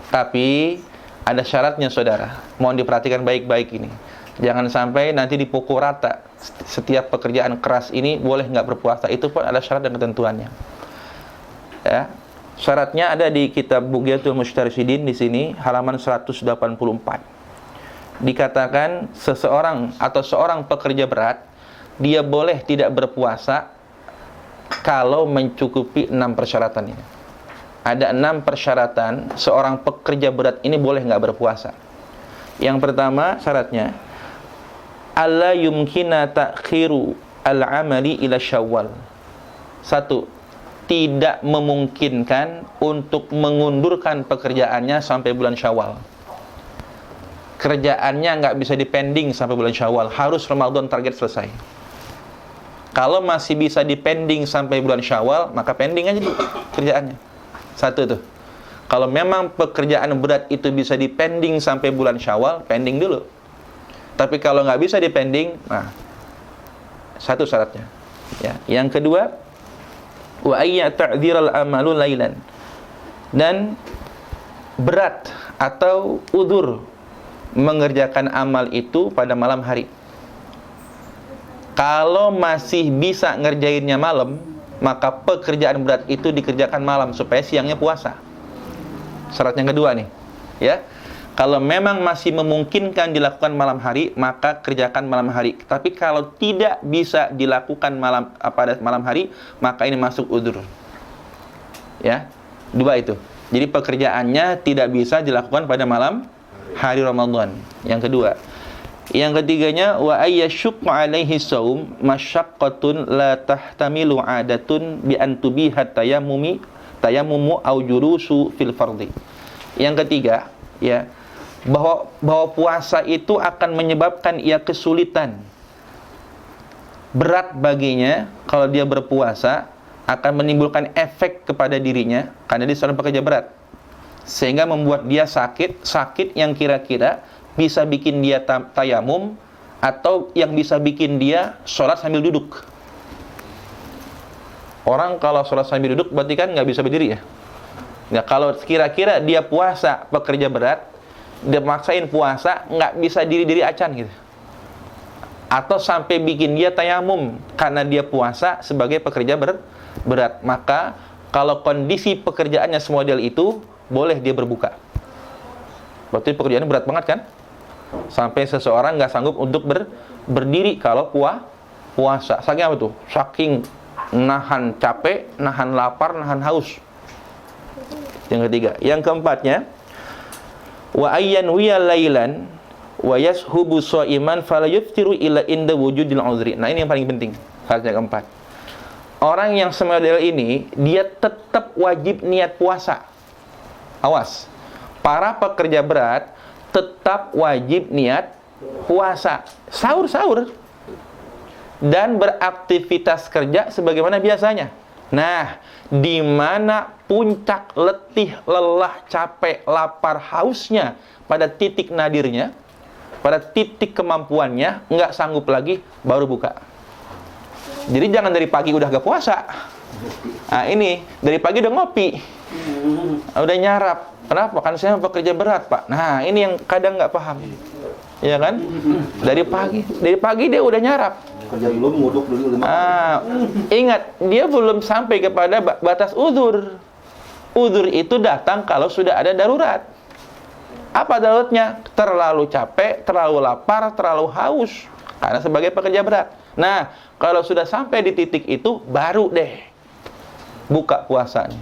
tapi ada syaratnya saudara. Mohon diperhatikan baik-baik ini. Jangan sampai nanti dipukul rata. Setiap pekerjaan keras ini boleh nggak berpuasa. Itu pun ada syarat dan ketentuannya. Ya, syaratnya ada di kitab Bughyatul Mushtarsyidin di sini halaman 184. Dikatakan seseorang atau seorang pekerja berat dia boleh tidak berpuasa kalau mencukupi 6 persyaratan ini. Ada 6 persyaratan seorang pekerja berat ini boleh nggak berpuasa. Yang pertama syaratnya alla yumkina ta'khiru al-amali ila Syawal. 1. Tidak memungkinkan untuk mengundurkan pekerjaannya sampai bulan Syawal. Kerjaannya nggak bisa dipending sampai bulan Syawal, harus Ramadan target selesai. Kalau masih bisa dipending sampai bulan Syawal, maka pending aja dulu kerjaannya. 1 tuh. Kalau memang pekerjaan berat itu bisa dipending sampai bulan Syawal, pending dulu. Tapi kalau nggak bisa dipending, nah, satu syaratnya. Ya. Yang kedua, wa ayya ta'dziral amalu lailan. Dan berat atau udzur mengerjakan amal itu pada malam hari. Kalau masih bisa ngerjainnya malam, maka pekerjaan berat itu dikerjakan malam supaya siangnya puasa. Syarat yang kedua nih, ya. Kalau memang masih memungkinkan dilakukan malam hari, maka kerjakan malam hari. Tapi kalau tidak bisa dilakukan pada malam hari, maka ini masuk udzur. Ya. Dua itu. Jadi pekerjaannya tidak bisa dilakukan pada malam hari Ramadan. Yang kedua. Yang ketiganya, wa ayyashqa 'alaihi shaum masyaqqatun la tahtamilu 'adatun bi an tubiha tayammumu au julusu fil fardhi. Yang ketiga, ya, bahwa puasa itu akan menyebabkan ia kesulitan. Berat baginya kalau dia berpuasa, akan menimbulkan efek kepada dirinya karena dia seorang pekerja berat. Sehingga membuat dia sakit yang kira-kira bisa bikin dia tayamum atau yang bisa bikin dia sholat sambil duduk. Orang kalau sholat sambil duduk berarti kan nggak bisa berdiri ya. Nah, kalau kira-kira dia puasa pekerja berat, dia maksain puasa nggak bisa diri acan gitu. Atau sampai bikin dia tayamum karena dia puasa sebagai pekerja berat. Maka kalau kondisi pekerjaannya semodel itu, boleh dia berbuka. Berarti pekerjaannya berat banget kan? Sampai seseorang nggak sanggup untuk berdiri kalau puasa. Saking apa tuh? Saking nahan capek, nahan lapar, nahan haus. Yang ketiga. Yang keempatnya, wa ayyan wiya lailan wa yashubu shaiman fala yuftiru illa inda wujudil uzri. Nah, ini yang paling penting. Syarat yang keempat. Orang yang semodel ini, dia tetap wajib niat puasa. Awas. Para pekerja berat tetap wajib niat puasa, sahur dan beraktivitas kerja sebagaimana biasanya. Nah, di mana puncak letih, lelah, capek, lapar, hausnya pada titik nadirnya, pada titik kemampuannya, nggak sanggup lagi, baru buka. Jadi jangan dari pagi udah gak puasa. Nah, ini dari pagi udah ngopi, udah nyarap. Kenapa? Kan saya pekerja berat, Pak. Nah, ini yang kadang nggak paham. Ya kan? Dari pagi dia udah nyarap. Kerja dulu, nguduk dulu 5 Ingat, dia belum sampai kepada batas udzur. Udzur itu datang kalau sudah ada darurat. Apa daruratnya? Terlalu capek, terlalu lapar, terlalu haus. Karena sebagai pekerja berat. Nah, kalau sudah sampai di titik itu, baru deh buka puasanya.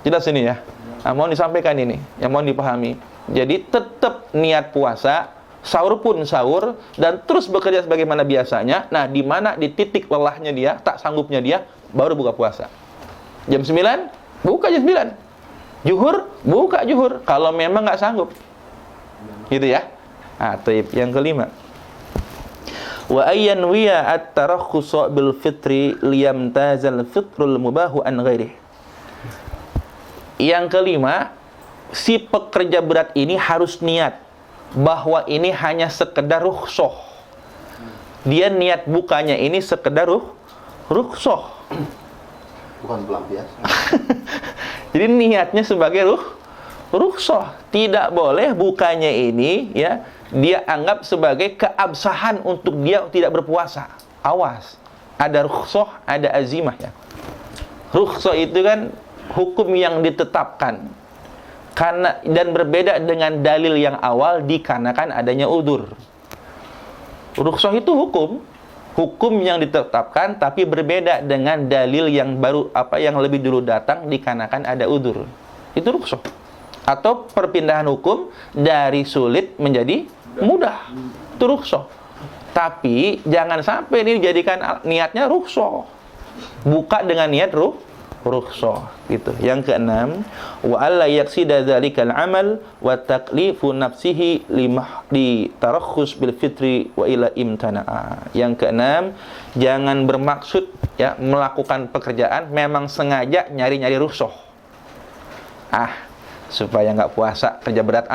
Jelas ini ya? Nah, mohon disampaikan ini, yang mohon dipahami. Jadi tetap niat puasa, sahur pun sahur, dan terus bekerja sebagaimana biasanya. Nah, di mana di titik lelahnya dia, tak sanggupnya dia, baru buka puasa. Jam 9, buka jam 9. Zuhur, buka zuhur. Kalau memang nggak sanggup. Gitu ya. Nah, taib. Yang kelima. Wa ayyan wiya at-tarakhus bil fitri liyamtazal fitrul mubahu an ghairihi. Yang kelima, si pekerja berat ini harus niat bahwa ini hanya sekedar rukhsah. Dia niat bukanya ini sekedar rukhsah. bukan pelampiasan. Jadi niatnya sebagai rukhsah. Tidak boleh bukanya ini ya dia anggap sebagai keabsahan untuk dia tidak berpuasa. Awas. Ada rukhsah, ada azimah ya. Rukhsah itu kan hukum yang ditetapkan karena dan berbeda dengan dalil yang awal dikarenakan adanya udzur. Rukhsah itu hukum yang ditetapkan tapi berbeda dengan dalil yang baru yang lebih dulu datang dikarenakan ada udzur. Itu rukhsah. Atau perpindahan hukum dari sulit menjadi mudah. Itu rukhsah. Tapi jangan sampai ini dijadikan niatnya rukhsah. Buka dengan niat rukhsah gitu. Yang keenam, wa alla yaqsida dzalikal amal wa taklifu nafsihi li tarakhus bil fitri wa ila imtana'a. Yang keenam, jangan bermaksud ya melakukan pekerjaan memang sengaja nyari-nyari rukhsah. supaya nggak puasa kerja berat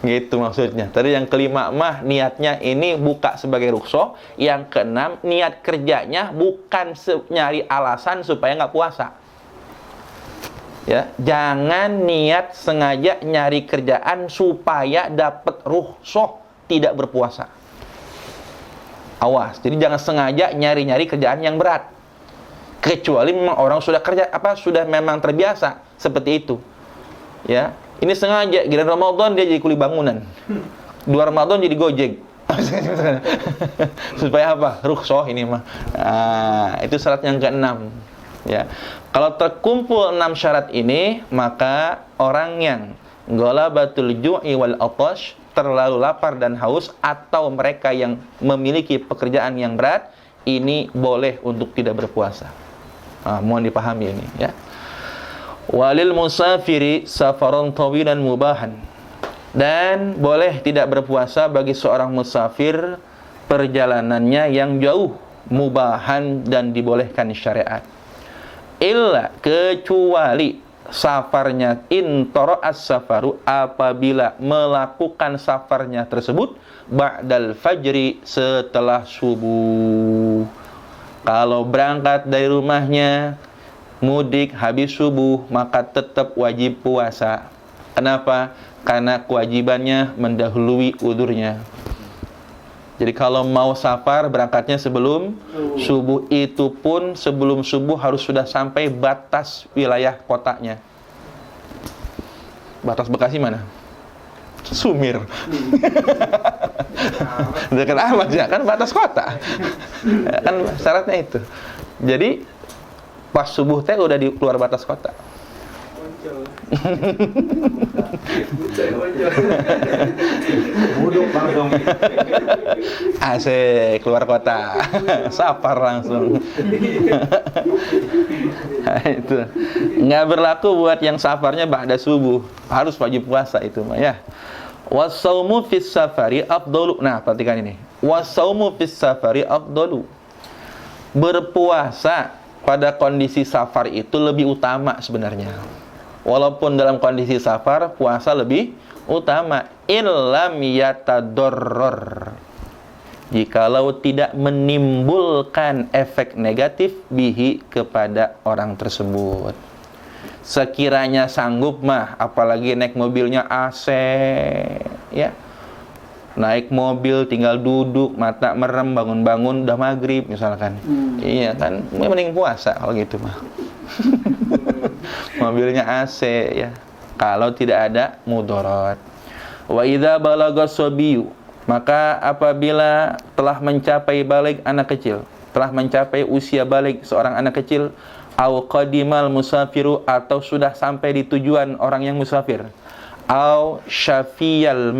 gitu maksudnya. Tadi yang kelima mah niatnya ini buka sebagai rukhsah. Yang keenam niat kerjanya bukan nyari alasan supaya nggak puasa. Ya, jangan niat sengaja nyari kerjaan supaya dapat rukhsah tidak berpuasa. Awas, jadi jangan sengaja nyari-nyari kerjaan yang berat. Kecuali memang orang sudah kerja sudah memang terbiasa seperti itu. Ya, ini sengaja giliran Ramadan dia jadi kuli bangunan. 2 Ramadan jadi Gojek. Supaya apa? Rukhsah ini mah. Itu syarat yang keenam. Ya. Kalau terkumpul 6 syarat ini, maka orang yang ghalabatul ju'i wal atash, terlalu lapar dan haus, atau mereka yang memiliki pekerjaan yang berat, ini boleh untuk tidak berpuasa. Mohon dipahami ini ya. Walil musafiri safaron tawilan mubahan. Dan boleh tidak berpuasa bagi seorang musafir perjalanannya yang jauh, mubahan dan dibolehkan syariat. Illa, kecuali safarnya intoro as-safaru, apabila melakukan safarnya tersebut ba'dal fajri, setelah subuh. Kalau berangkat dari rumahnya mudik habis subuh, maka tetap wajib puasa. Kenapa? Karena kewajibannya mendahului udurnya. Jadi kalau mau safar berangkatnya sebelum subuh, itu pun sebelum subuh harus sudah sampai batas wilayah kotanya. Batas Bekasi mana? Sumir. Dekat amat ya, kan batas kota. Kan syaratnya itu. Jadi pas subuh teh udah di keluar batas kota. Wuduk langsung. Asik, keluar kota. Safar langsung. Itu nggak berlaku buat yang safarnya ba'da subuh. Harus wajib puasa itu mah ya. Wasaumu fis safari afdalu. Nah, perhatikan ini. Wasaumu fis safari afdalu. Berpuasa pada kondisi safar itu lebih utama sebenarnya. Walaupun dalam kondisi safar puasa lebih utama, illam yatadorror, jikalau tidak menimbulkan efek negatif bihi, kepada orang tersebut. Sekiranya sanggup mah, apalagi naik mobilnya AC ya, naik mobil tinggal duduk, mata merem, bangun-bangun udah maghrib misalkan. Iya kan, mending puasa kalau gitu mah. Mobilnya AC ya, kalau tidak ada mudarat. Wa idza balagha sabiyu, maka apabila telah mencapai baligh anak kecil, telah mencapai usia baligh seorang anak kecil, au qadimal musafiru, atau sudah sampai di tujuan orang yang musafir, au syafiyal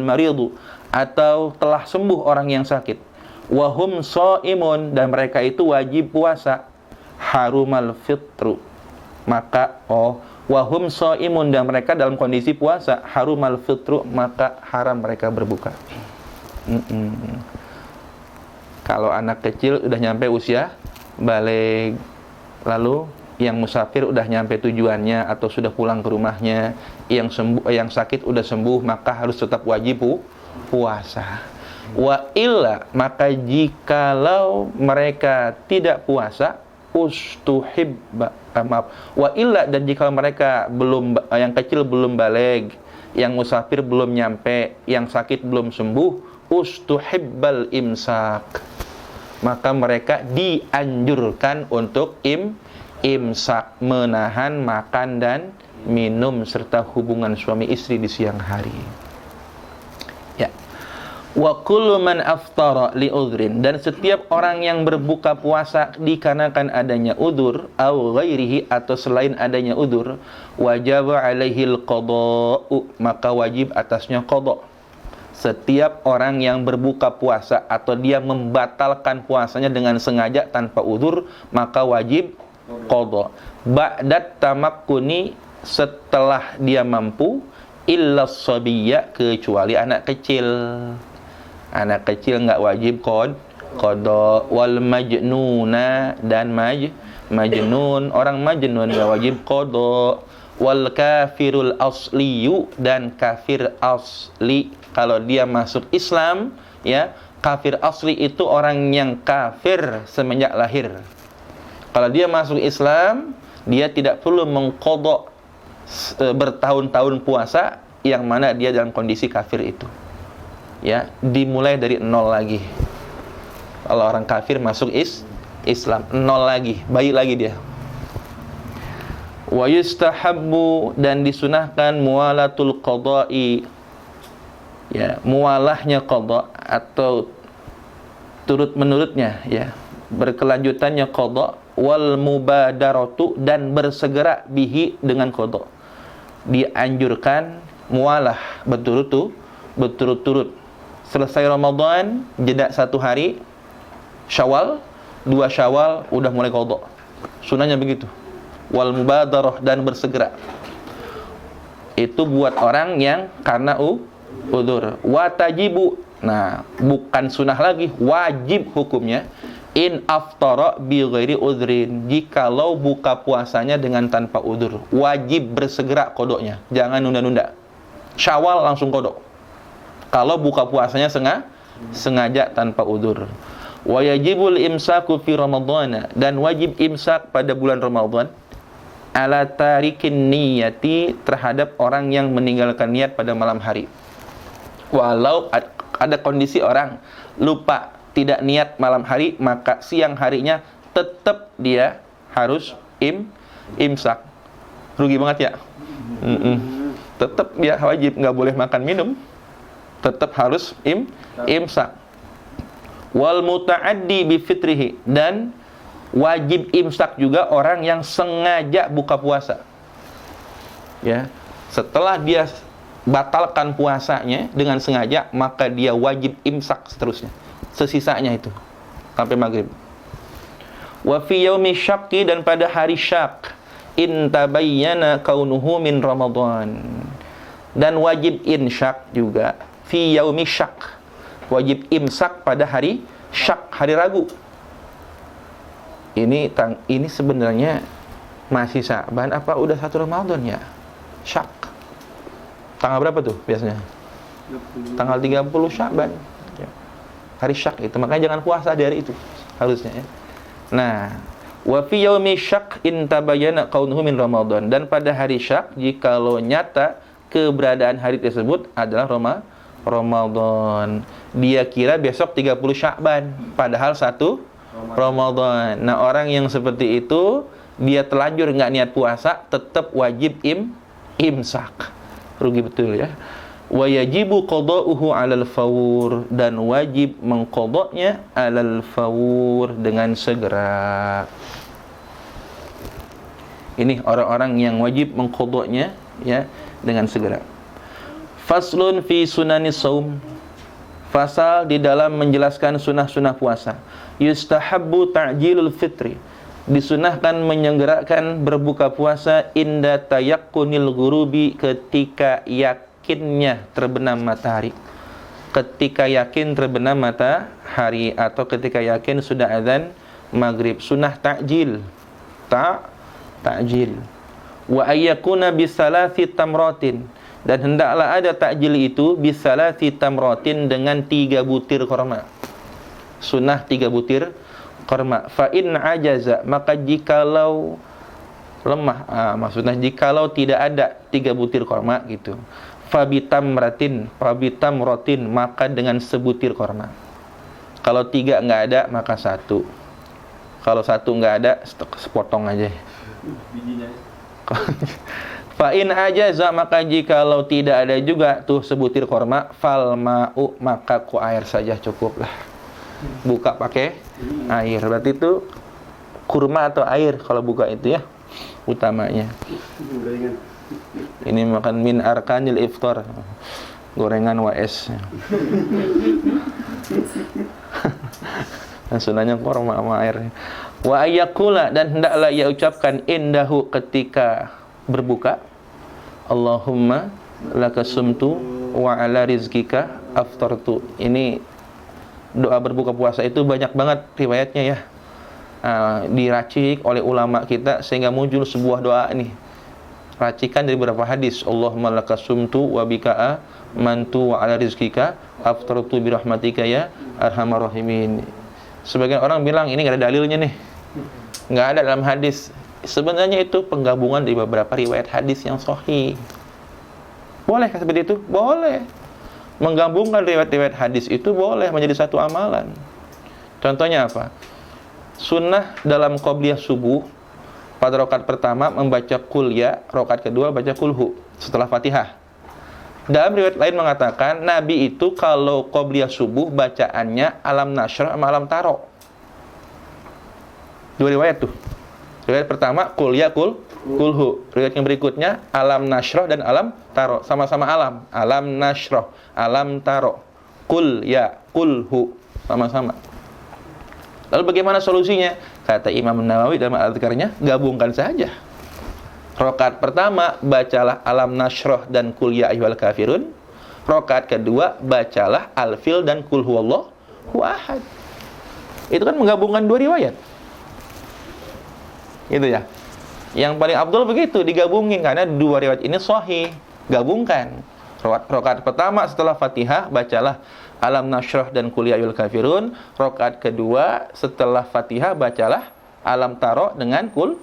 maridu, atau telah sembuh orang yang sakit, wa hum shaimun, dan mereka itu wajib puasa, harumal fitru, maka wahum shaimun, dan mereka dalam kondisi puasa, harumal fitru, maka haram mereka berbuka. Kalau anak kecil udah nyampe usia balik, lalu yang musafir udah nyampe tujuannya atau sudah pulang ke rumahnya, yang sakit udah sembuh, maka harus tetap wajib puasa. Wa illa, maka jikalau mereka tidak puasa, wa illa, dan jika mereka belum, yang kecil belum balik, yang musafir belum nyampe, yang sakit belum sembuh, ustuhibbal imsak, maka mereka dianjurkan untuk imsak, menahan makan dan minum serta hubungan suami istri di siang hari. Ya. Wa kullu man aftara li udhrin, dan setiap orang yang berbuka puasa dikarenakan adanya udzur, au ghairihi, atau selain adanya udzur, wajib alaihil qada'u, maka wajib atasnya qada'. Setiap orang yang berbuka puasa atau dia membatalkan puasanya dengan sengaja tanpa udzur, maka wajib qada'. Ba'dat tamakkuni, setelah dia mampu, illa sabiyya, kecuali anak kecil. Anak kecil enggak wajib qada'. Wal majnuna, dan majnun, orang majnun nggak wajib qada. Wal kafirul asliyu, dan kafir asli, kalau dia masuk Islam, ya, kafir asli itu orang yang kafir semenjak lahir. Kalau dia masuk Islam, dia tidak perlu mengqada bertahun-tahun puasa yang mana dia dalam kondisi kafir itu. Ya, dimulai dari nol lagi. Kalau orang kafir masuk Islam, nol lagi, baik lagi dia. Wa yustahabbu, dan disunahkan muwalatul qada'i, ya, muwalahnya qada atau turut menurutnya, ya, berkelanjutannya qada, wal mubadaratu, dan bersegera bihi dengan qada. Dianjurkan muwalah berturut-turut. Selesai Ramadan, jeda 1 hari, Syawal, 2 Syawal udah mulai qada. Sunahnya begitu. Wal mubadarah, dan bersegera. Itu buat orang yang karena udzur. Wa tajibu, nah, bukan sunah lagi, wajib hukumnya in aftara bi ghairi udhrin, jikalau buka puasanya dengan tanpa udzur. Wajib bersegera qadanya, jangan nunda-nunda. Syawal langsung qada. Kalau buka puasanya sengaja tanpa udzur. Wa yajibul imsaku fi ramadhana, dan wajib imsak pada bulan Ramadan, ala tarikin niyati, terhadap orang yang meninggalkan niat pada malam hari. Walau ada kondisi orang lupa tidak niat malam hari, maka siang harinya tetap dia harus imsak. Rugi banget ya? Tetap dia wajib, nggak boleh makan minum, tetap harus imsak. Wal muta'addi bi fitrihi, dan wajib imsak juga orang yang sengaja buka puasa. Ya, setelah dia batalkan puasanya dengan sengaja, maka dia wajib imsak seterusnya, sesisanya itu sampai maghrib. Wa fi yaumi syaqi, dan pada hari syak, in tabayyana kaunuhu min Ramadan, dan wajib insyak juga fi yaumi syak, wajib imsak pada hari syak, hari Rabu. Ini sebenarnya masih Sya'ban apa udah 1 Ramadan ya? Syak. Tanggal berapa tuh biasanya? Tanggal 30 Sya'ban. Ya. Hari syak itu, makanya jangan puasa di hari itu harusnya ya. Nah, wa fi yaumi syak in tabayyana kaunuhu min Ramadan, dan pada hari syak jikalau nyata keberadaan hari tersebut adalah Ramadan. Dia kira besok 30 Sya'ban, padahal 1 Ramadan. Nah, orang yang seperti itu, dia telanjur nggak niat puasa, tetap wajib imsak. Rugi betul ya. Wa yajibu qada'uhu 'alal fawur, dan wajib mengqadanya 'alal fawur, dengan segera. Ini orang-orang yang wajib mengqadanya ya dengan segera. Faslun fi sunanis saum. Fasal di dalam menjelaskan sunah-sunah puasa. Yustahabbu ta'jilul fitri, disunahkan menyegerakan berbuka puasa inda tayakkunil ghurubi, ketika yakinnya terbenam matahari. Ketika yakin terbenam matahari, atau ketika yakin sudah azan maghrib. Sunnah ta'jil. Ta'jil. Wa ayyakuna bisalasi tamratin, dan hendaklah ada takjil itu bisalasi tamratin, dengan 3 butir korma. Sunnah 3 butir korma. Fa in ajaza, maka jikalau lemah, maksudnya jikalau tidak ada 3 butir korma gitu, fabitamratin, maka dengan sebutir korma. Kalau 3 nggak ada, maka 1. Kalau 1 nggak ada, sepotong aja bijinya. Fa in ajaza, maka jikalau tidak ada juga tuh sebutir korma, fal ma'u, maka ku air saja cukuplah. Buka pakai air. Berarti itu kurma atau air kalau buka itu ya utamanya. Ini makan min arkanil iftar, gorengan WS. Sunahnya korma sama air. Wa ayyakula, dan hendaklah ia ucapkan indahu, ketika berbuka, Allahumma lakasumtu wa ala rizkika aftartu. Ini doa berbuka puasa itu banyak banget riwayatnya ya. diracik oleh ulama kita sehingga muncul sebuah doa nih. Racikan dari beberapa hadis. Allahumma lakasumtu wa bika'a mantu wa ala rizkika aftartu bi rahmatika ya arhamar rahimin. Sebagian orang bilang ini enggak ada dalilnya nih. Enggak ada dalam hadis. Sebenarnya itu penggabungan dari beberapa riwayat hadis yang sahih. Bolehkah seperti itu? Boleh. Menggabungkan riwayat-riwayat hadis itu boleh menjadi satu amalan. Contohnya apa? Sunnah dalam qobliyah subuh pada rakaat pertama membaca qul ya, rakaat kedua baca kulhu setelah Fatihah. Dalam riwayat lain mengatakan Nabi itu kalau qobliyah subuh bacaannya alam nashrah sama alam taro. Dua riwayat tuh. Riwayat pertama qul ya kulhu. Riwayat yang berikutnya alam nashrah dan alam taro, sama-sama alam. Alam nashrah, alam taro. Qul ya kulhu, sama-sama. Lalu bagaimana solusinya? Kata Imam Nawawi dalam Al-Adhkarnya, gabungkan saja. Rakaat pertama bacalah alam nashrah dan qul ya ayyuhal kafirun. Rakaat kedua bacalah al-fil dan qul huwallahu ahad. Itu kan menggabungkan dua riwayat. Itu ya. Yang paling abdul begitu, digabungin karena dua riwayat ini sahih. Gabungkan. Rakaat pertama setelah Fatihah bacalah alam nashrah dan qul ya ayyuhal kafirun. Rakaat kedua setelah Fatihah bacalah alam taro dengan kulhu.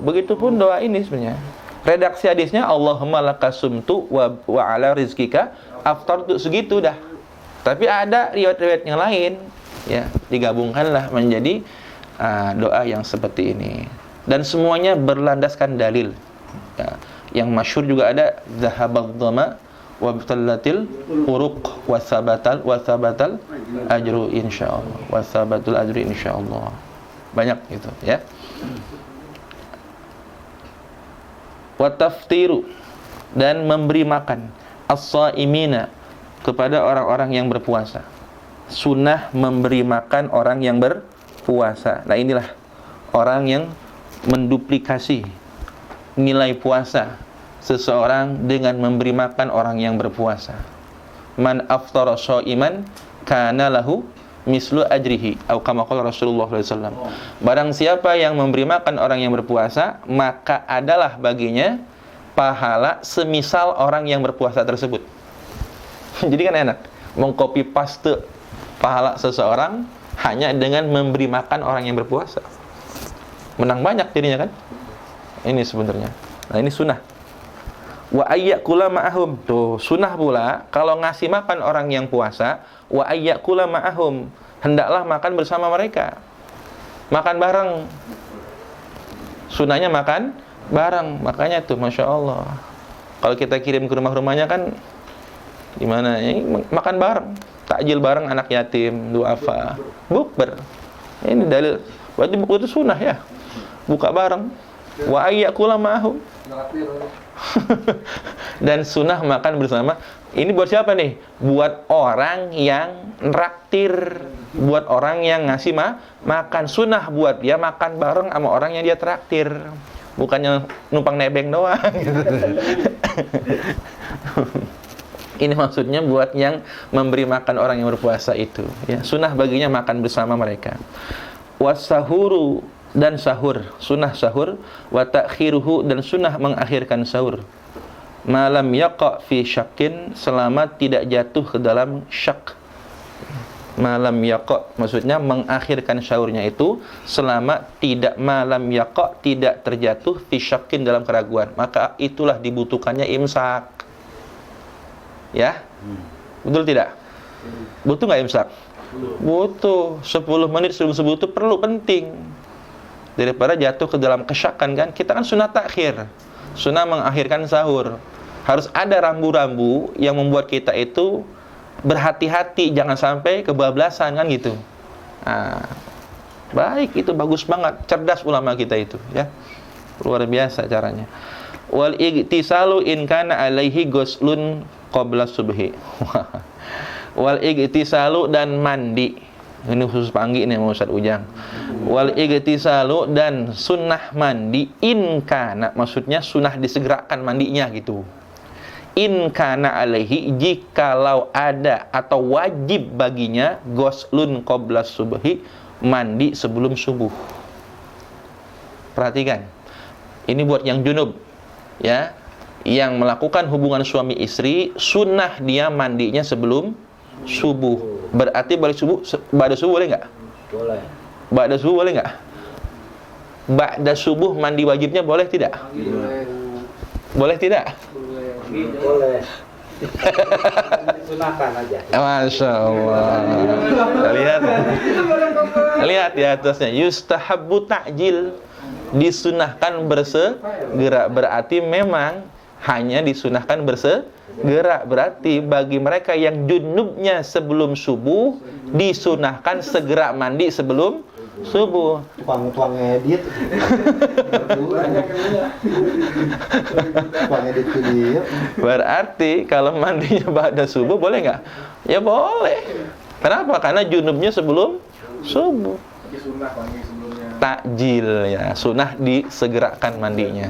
Begitupun doa ini sebenarnya. Redaksi hadisnya Allahumma lakasumtu wa ala rizkika aftartu, segitu dah. Tapi ada riwayat-riwayat yang lain ya, digabungkanlah menjadi doa yang seperti ini. Dan semuanya berlandaskan dalil. Ya. Yang masyhur juga ada zahabadh dhama wa btallatil uruq wa sabatal ajru insyaallah. Wa sabatul ajru insyaallah. Banyak gitu ya. Wa taftiru, dan memberi makan as-shaimina, kepada orang-orang yang berpuasa. Sunnah memberi makan orang yang berpuasa. Nah, inilah orang yang menduplikasi nilai puasa seseorang dengan memberi makan orang yang berpuasa. Man aftara shaiman kana lahu mislu ajrihi, atau kama qala Rasulullah sallallahu alaihi wasallam. Barang siapa yang memberi makan orang yang berpuasa, maka adalah baginya pahala semisal orang yang berpuasa tersebut. Jadi kan enak mengcopy paste pahala seseorang hanya dengan memberi makan orang yang berpuasa. Menang banyak jadinya kan? Ini sebenarnya. Nah, ini sunnah. Wa ayyakula ma'ahum. Tuh, sunnah pula kalau ngasih makan orang yang puasa, wa ayyakula ma'ahum, hendaklah makan bersama mereka. Makan bareng. Sunnahnya makan bareng. Makanya tuh Masya Allah, kalau kita kirim ke rumah-rumahnya kan gimana? Makan bareng. Takjil bareng anak yatim, duafa, bukber. Ini dalil. Berarti buku itu sunnah ya. Buka bareng. Wa ayyakula ma'ahum. Dan sunnah makan bersama. Ini buat siapa nih? Buat orang yang nraktir, buat orang yang ngasih makan. Sunnah buat dia makan bareng sama orang yang dia traktir, bukannya numpang nebeng doang gitu. Ini maksudnya buat yang memberi makan orang yang berpuasa itu ya. Sunnah baginya makan bersama mereka. Wasahuru, dan sahur, sunnah sahur. Wa ta'khiruhu, dan sunnah mengakhirkan sahur. Malam yaqa fi syakin, selama tidak jatuh ke dalam syak. Malam yaqa maksudnya mengakhirkan sahurnya itu selama tidak, malam yaqa tidak terjatuh fi syakin dalam keraguan, maka itulah dibutuhkannya imsak. Ya? Betul tidak? Butuh nggak imsak? Butuh. 10 menit sebelum subuh itu perlu, penting. Daripada jatuh ke dalam kesyakan kan. Kita kan sunnah takhir, sunnah mengakhirkan sahur. Harus ada rambu-rambu yang membuat kita itu berhati-hati, jangan sampai kebablasan kan gitu. Nah, baik, itu bagus banget, cerdas ulama kita itu ya. Luar biasa caranya. Wal igtisalu in kana alaihi ghuslun qabla subhi. Wal igtisalu, dan mandi. Ini khusus panggi nih Ustaz Ujang. Wal igtisalu, dan sunnah mandi, in kana, maksudnya sunnah disegerakan mandinya gitu. In kana alaihi, jikalau ada atau wajib baginya, ghuslun qabla subhi, mandi sebelum subuh. Perhatikan, ini buat yang junub, ya, yang melakukan hubungan suami istri, sunnah dia mandinya sebelum subuh. Berarti balik subuh, ba'da subuh boleh nggak? Boleh. Ba'da subuh boleh nggak? Ba'da subuh mandi wajibnya boleh tidak? Boleh tidak? Boleh. Sunahkan aja. Masya Allah. Lihat, lihat di atasnya. Yustahabbu ta'jil, disunahkan bersegera. Berarti memang hanya disunahkan bersegera. Berarti bagi mereka yang junubnya sebelum subuh, disunahkan segera mandi sebelum subuh. Tukang edit. Tukang edit video. Berarti kalau mandinya ba'da subuh boleh nggak? Ya boleh. Kenapa? Karena junubnya sebelum subuh. Takjil, ya, sunnah disegerakan mandinya.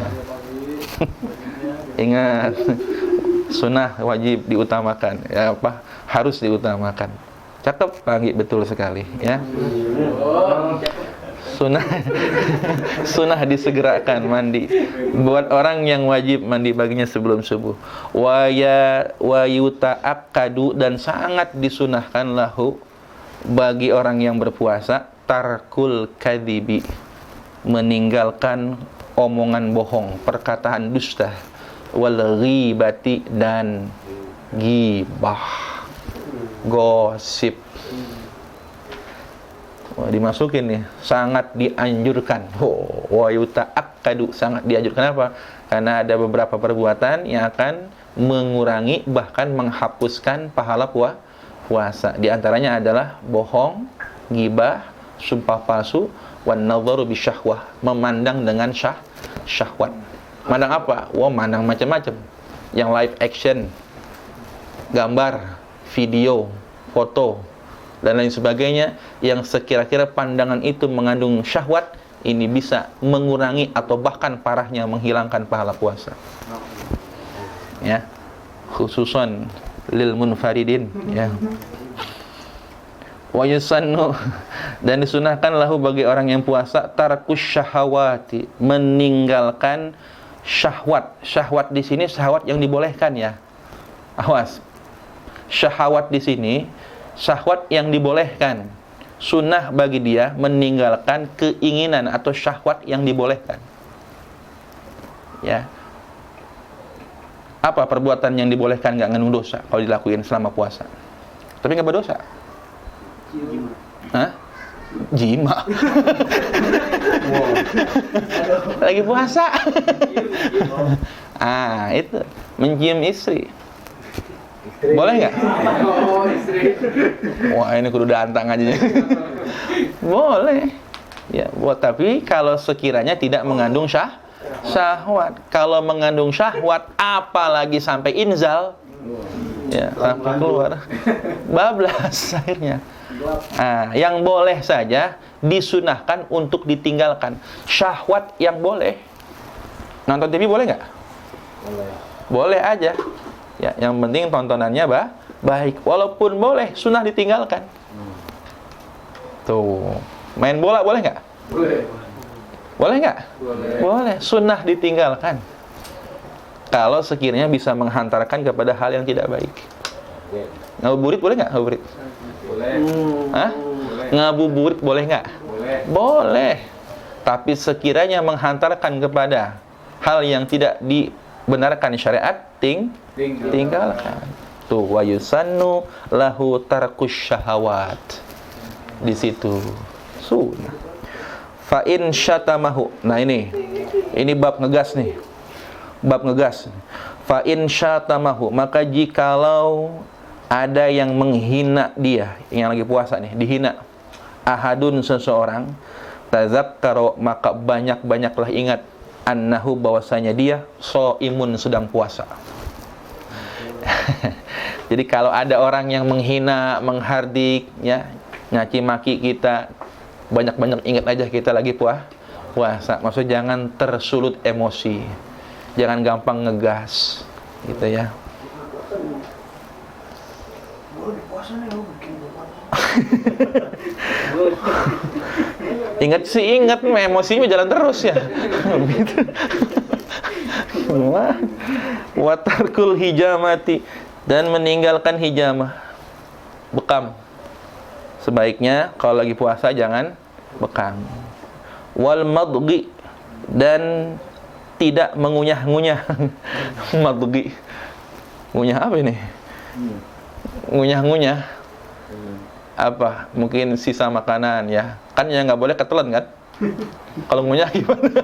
Ingat, sunnah wajib diutamakan, ya, apa? Harus diutamakan. Cakep, pagi betul sekali, ya. Sunnah sunnah disegerakan mandi buat orang yang wajib mandi baginya sebelum subuh. Wa yuta'akkadu, dan sangat disunahkan lahu bagi orang yang berpuasa tarkul kadzibi, meninggalkan omongan bohong, perkataan dusta, wal ghibati, dan ghibah, gosip. Wah, dimasukin nih, sangat dianjurkan. Wa yuta'akkadu, sangat dianjurkan. Kenapa? Karena ada beberapa perbuatan yang akan mengurangi, bahkan menghapuskan pahala puasa. Di antaranya adalah bohong, ghibah, sumpah palsu, wan nadharu bisyahwah, memandang dengan syahwat. Mandang apa? Wah, mandang macam-macam. Yang live action, gambar, video, foto, dan lain sebagainya, yang sekira-kira pandangan itu mengandung syahwat, ini bisa mengurangi atau bahkan parahnya menghilangkan pahala puasa. Ya, khususan lil munfaridin, ya. Wa yusannu, dan disunahkan lahu bagi orang yang puasa tarkus syahawati, meninggalkan syahwat. Syahwat di sini syahwat yang dibolehkan, ya. Awas. Syahwat di sini syahwat yang dibolehkan. Sunnah bagi dia meninggalkan keinginan atau syahwat yang dibolehkan. Ya. Apa perbuatan yang dibolehkan nggak ngandung dosa kalau dilakuin selama puasa? Tapi nggak berdosa. Hah? Jima. Lagi puasa. Itu mencium istri. Boleh nggak? Wah, ini kudu dantang aja. Boleh. Ya, buat, tapi kalau sekiranya tidak mengandung syahwat. Kalau mengandung syahwat, apalagi sampai inzal, ya, sampai keluar, bablas akhirnya. Yang boleh saja disunahkan untuk ditinggalkan. Syahwat yang boleh. Nonton TV boleh nggak? Boleh. Boleh aja. Ya, yang penting tontonannya baik. Walaupun boleh, sunnah ditinggalkan. Tuh, main bola boleh nggak? Boleh. Boleh nggak? Boleh. Boleh, sunnah ditinggalkan. Kalau sekiranya bisa menghantarkan kepada hal yang tidak baik. Ngabuburit boleh nggak? Ngabuburit? Boleh. Hah? Ngabuburit boleh nggak? Boleh. Boleh. Tapi sekiranya menghantarkan kepada hal yang tidak dibenarkan syariat, tinggalkan. Tuh, wa yusannu lahu tarkus syahawat. Di situ sunnah. Fa in syatamahu. Nah, ini bab ngegas nih. Bab ngegas. Fa in syatamahu, maka jikalau ada yang menghina dia, yang lagi puasa nih, dihina. Ahadun, seseorang, tazakkara, maka banyak-banyaklah ingat annahu, bahwasanya dia shaimun, sedang puasa. Jadi kalau ada orang yang menghina, menghardik, ya, nyaci maki kita, banyak-banyak ingat aja kita lagi puasa. Maksudnya jangan tersulut emosi, jangan gampang ngegas, gitu ya. Ingat sih ingat, emosinya jalan terus ya. Gitu. Watarkul hijamati, dan meninggalkan hijamah, bekam. Sebaiknya kalau lagi puasa jangan bekam. Wal madghi, dan tidak mengunyah-ngunyah. Madghi. Ngunyah apa ini? Ngunyah-ngunyah. Apa? Mungkin sisa makanan ya. Kan yang nggak boleh ketelan kan? Kalau ngunyah gimana?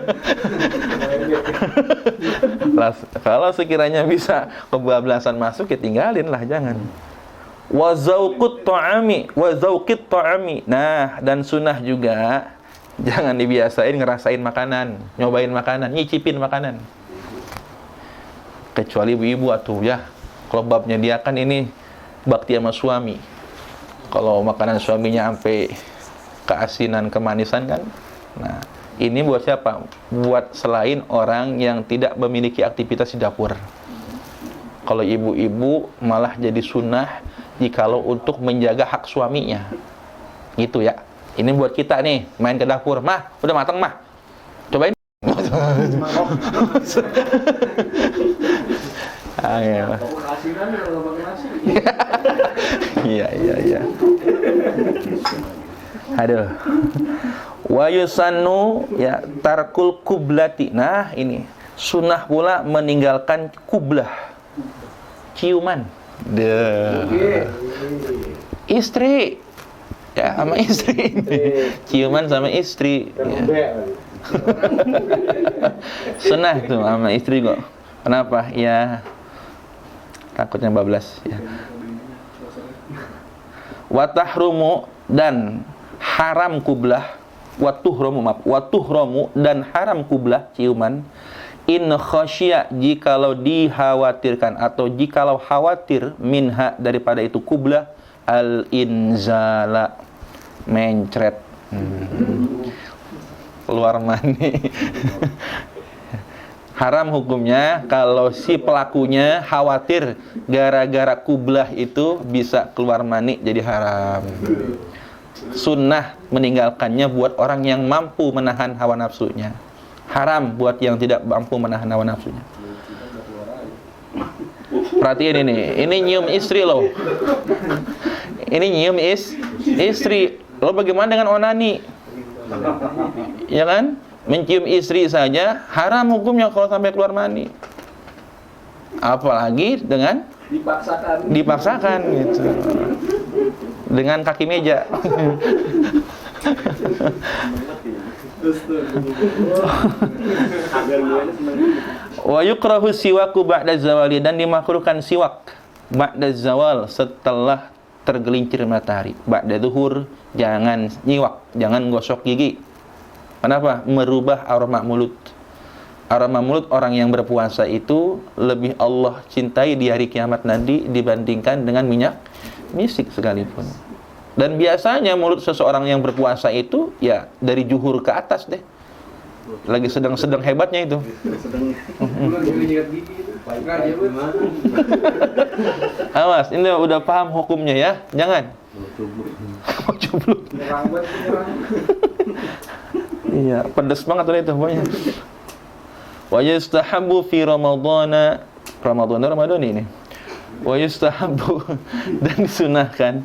Kalau sekiranya bisa kebablasan masuk ya tinggalin lah, jangan. Wa zauqut ta'ami, wa zauqit ta'ami. Nah, dan sunnah juga jangan dibiasain ngerasain makanan, nyobain makanan, nyicipin makanan. Kecuali ibu-ibu atuh ya. Kalau babnya dia kan ini bakti sama suami. Kalau makanan suaminya sampai keasinan, kemanisan kan. Nah, ini buat siapa? Buat selain orang yang tidak memiliki aktivitas di dapur. Kalau ibu-ibu malah jadi sunnah jikalau untuk menjaga hak suaminya. Gitu ya. Ini buat kita nih, main ke dapur. Mah, udah matang mah. Cobain. Iya. Iya. Aduh. Wa yusannu ya tarkul kublati. Nah, ini sunnah pula meninggalkan kublah. Ciuman. Istri. Ya, sama istri. Ciuman sama istri. Ya. Sunnah itu sama istri kok. Kenapa? Ya takutnya bablas ya. Wa tahrumu, dan haram kublah. Wa tuhramu, dan haram kublah, ciuman. In khasya, jikalau dikhawatirkan atau jikalau khawatir, minha, daripada itu kublah, al inzala, mencret, keluar mani. Haram hukumnya kalau si pelakunya khawatir gara-gara kublah itu bisa keluar mani, jadi haram. Sunnah meninggalkannya buat orang yang mampu menahan hawa nafsunya. Haram buat yang tidak mampu menahan hawa nafsunya. Perhatiin ini nyium istri loh. Ini nyium istri. Lo bagaimana dengan onani? Ya kan? Mencium istri saja haram hukumnya kalau sampai keluar mani. Apalagi dengan dipaksakan gitu. Dengan kaki meja. Wa yukrahu siwaku ba'da zawali, dan dimakruhkan siwak ba'da zawal, setelah tergelincir matahari. Ba'da zuhur jangan nyiwak, jangan gosok gigi. Kenapa? Merubah aroma mulut. Aroma mulut orang yang berpuasa itu lebih Allah cintai di hari kiamat nanti dibandingkan dengan minyak misik sekalipun. Dan biasanya mulut seseorang yang berpuasa itu ya dari zuhur ke atas deh. Lagi sedang-sedang hebatnya itu. Awas, ini udah paham hukumnya ya. Jangan. Cubluk. Iya, pedas banget tuh itu pokoknya. Wa yustahabbu fi Ramadan ini. Wa yustahabbu, dan disunahkan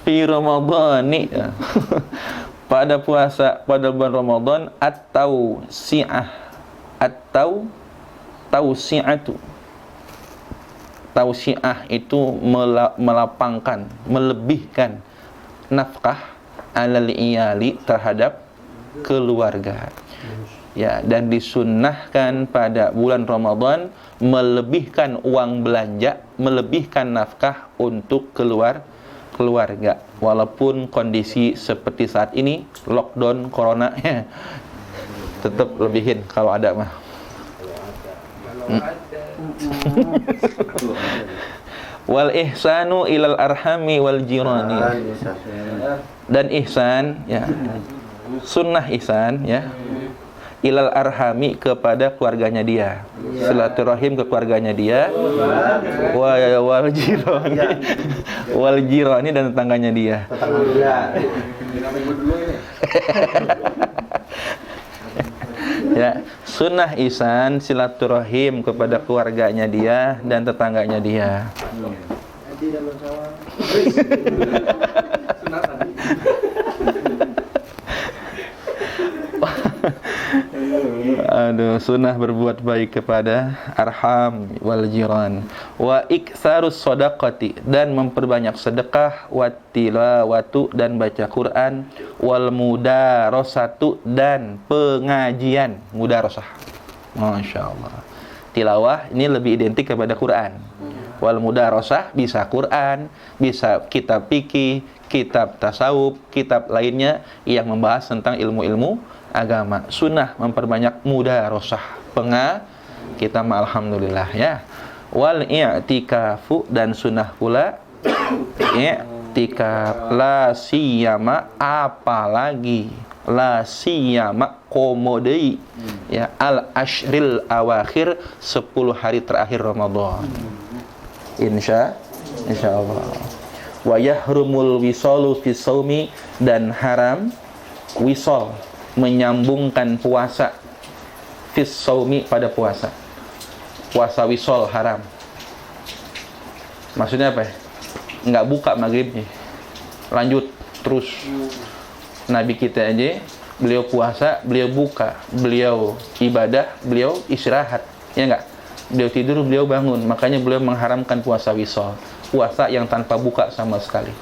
fi Ramadhani, ya. Pada puasa pada bulan Ramadan atau tausi'atu. Tausi'ah itu melapangkan, melebihkan nafkah alal iyali, terhadap keluarga. Ya, dan disunnahkan pada bulan Ramadan melebihkan uang belanja, melebihkan nafkah untuk keluarga. Walaupun kondisi seperti saat ini, lockdown corona, ya, tetap lebihin kalau ada mah. Wal ihsanu ilal arhami wal jirani, dan ihsan, ya, sunnah ihsan, ya, ilal arhami kepada keluarganya dia, silaturahim ke keluarganya dia, wal jirani, wal jirani dan tetangganya dia. Ya, sunnah ihsan silaturahim kepada keluarganya dia dan tetangganya dia. Aduh, sunnah berbuat baik kepada arham wal jiran, wa iktsarus shadaqati dan memperbanyak sedekah, wa tilawatu dan baca Quran, wal mudarasatu dan pengajian. Mudarasah, masya Allah. Tilawah ini lebih identik kepada Quran. Wal mudarasah bisa Quran, bisa kitab fikih, kitab tasawuf, kitab lainnya yang membahas tentang ilmu-ilmu agama. Sunnah memperbanyak mudarasah, kita alhamdulillah ya. Wal i'tikafu dan sunnah pula i'tikaf, la siyama apalagi, la siyama komodei ya, al ashril awakhir 10 hari terakhir Ramadan. Insya Allah. Wa yahrumul wisalu fi shaumi dan haram wisal menyambungkan puasa fis shaumi pada puasa. Puasa wisol haram. Maksudnya apa ya? Enggak buka maghribnya. Lanjut terus. Nabi kita aja, beliau puasa, beliau buka, beliau ibadah, beliau istirahat. Ya enggak? Beliau tidur, beliau bangun. Makanya beliau mengharamkan puasa wisol. Puasa yang tanpa buka sama sekali.